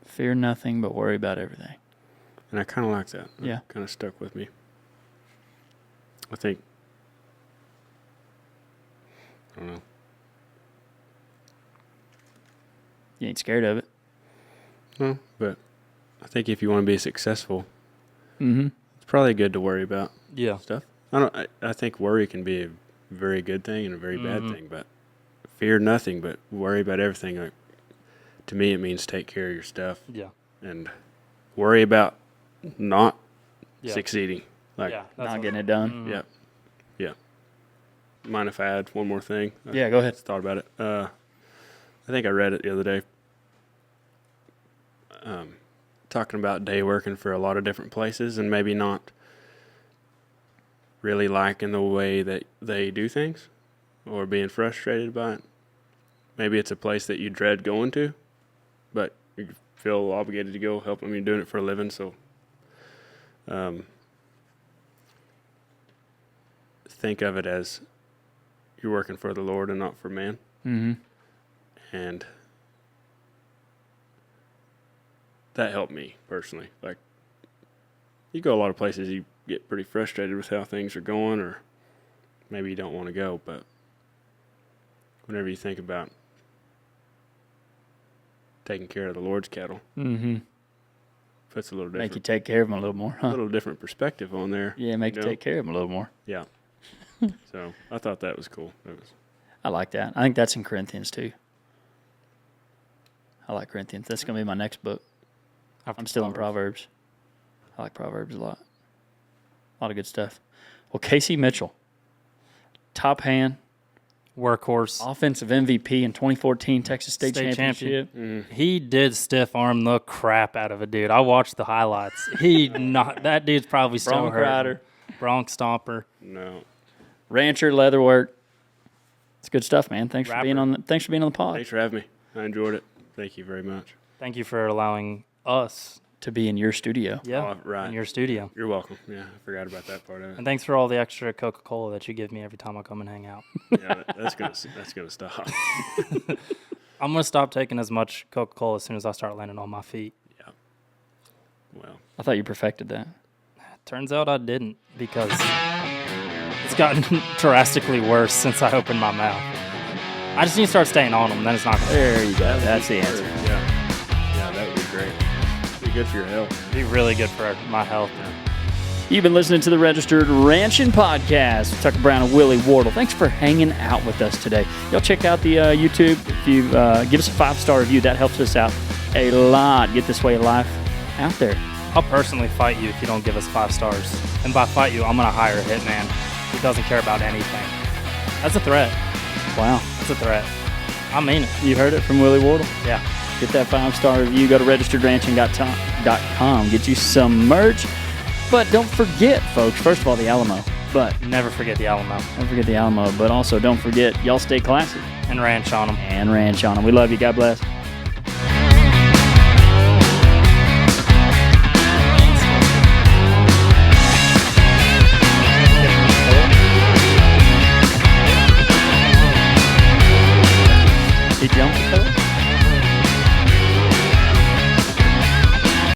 Fear nothing but worry about everything. And I kind of like that. Yeah. Kind of stuck with me. I think, I don't know. You ain't scared of it. No, but I think if you want to be successful, Mm-hmm. it's probably good to worry about Yeah. stuff. I think worry can be a very good thing and a very bad Mhm. thing, but fear nothing but worry about everything. Like, to me, it means take care of your stuff Yeah. and worry about not Yeah. succeeding. Like, yeah. Not getting it done. Mhm. yeah, yeah. Mind if I add one more thing? Yeah, go ahead. Just thought about it. I think I read it the other day. Talking about day working for a lot of different places and maybe not really liking the way that they do things or being frustrated by it. Maybe it's a place that you dread going to, but you feel obligated to go help them. You're doing it for a living, so think of it as you're working for the Lord and not for man. Mm-hmm. And that helped me personally. Like, you go a lot of places, you get pretty frustrated with how things are going, or maybe you don't want to go, but whenever you think about taking care of the Lord's cattle, Mm-hmm. puts a little Make you different, take care of them a little more, huh? little different perspective on there. Yeah, make you know? take care of them a little more. Yeah. So I thought that was cool. I like that. I think that's in Corinthians too. I like Corinthians. That's going to be my next book. I'm still in Proverbs. I like Proverbs a lot. A lot of good stuff. Well, Casey Mitchell, top hand, Workhorse. offensive MVP in 2014 Texas State State Championship. He did stiff arm the crap out of a dude. I watched the highlights. That dude's probably still Bronc hurt. rider. Bronc stomper. No. Rancher, leather work. It's good stuff, man. Thanks for Rapper. being on the pod. Thanks for having me. I enjoyed it. Thank you very much. Thank you for allowing us. To be in your studio. Yeah. Oh, right. In your studio. You're welcome. Yeah, I forgot about that part of it. And thanks for all the extra Coca-Cola that you give me every time I come and hang out. Yeah, that's gonna stop. I'm going to stop taking as much Coca-Cola as soon as I start landing on my feet. Yeah. Well, I thought you perfected that. Turns out I didn't because it's gotten drastically worse since I opened my mouth. I just need to start staying on them, then it's not going to There you go. That's the answer. Yeah, that would be great. Be good for your health. be really good for my health. You've been listening to the Registered Ranchin' Podcast with Tucker Brown and Willie Wardle. Thanks for hanging out with us today. Y'all check out the YouTube. If you give us a 5-star review, that helps us out a lot. Get this way of life out there. I'll personally fight you if you don't give us 5 stars. And by fight you, I'm going to hire a hitman who doesn't care about anything. That's a threat. Wow. That's a threat. I mean it. You heard it from Willie Wardle. Yeah. Get that 5-star review. Go to registeredranching.com. Get you some merch. But don't forget, folks, first of all, the Alamo. But Never forget the Alamo. don't forget the Alamo. But also don't forget, y'all stay classy And ranch on them. and ranch on them. We love you. God bless.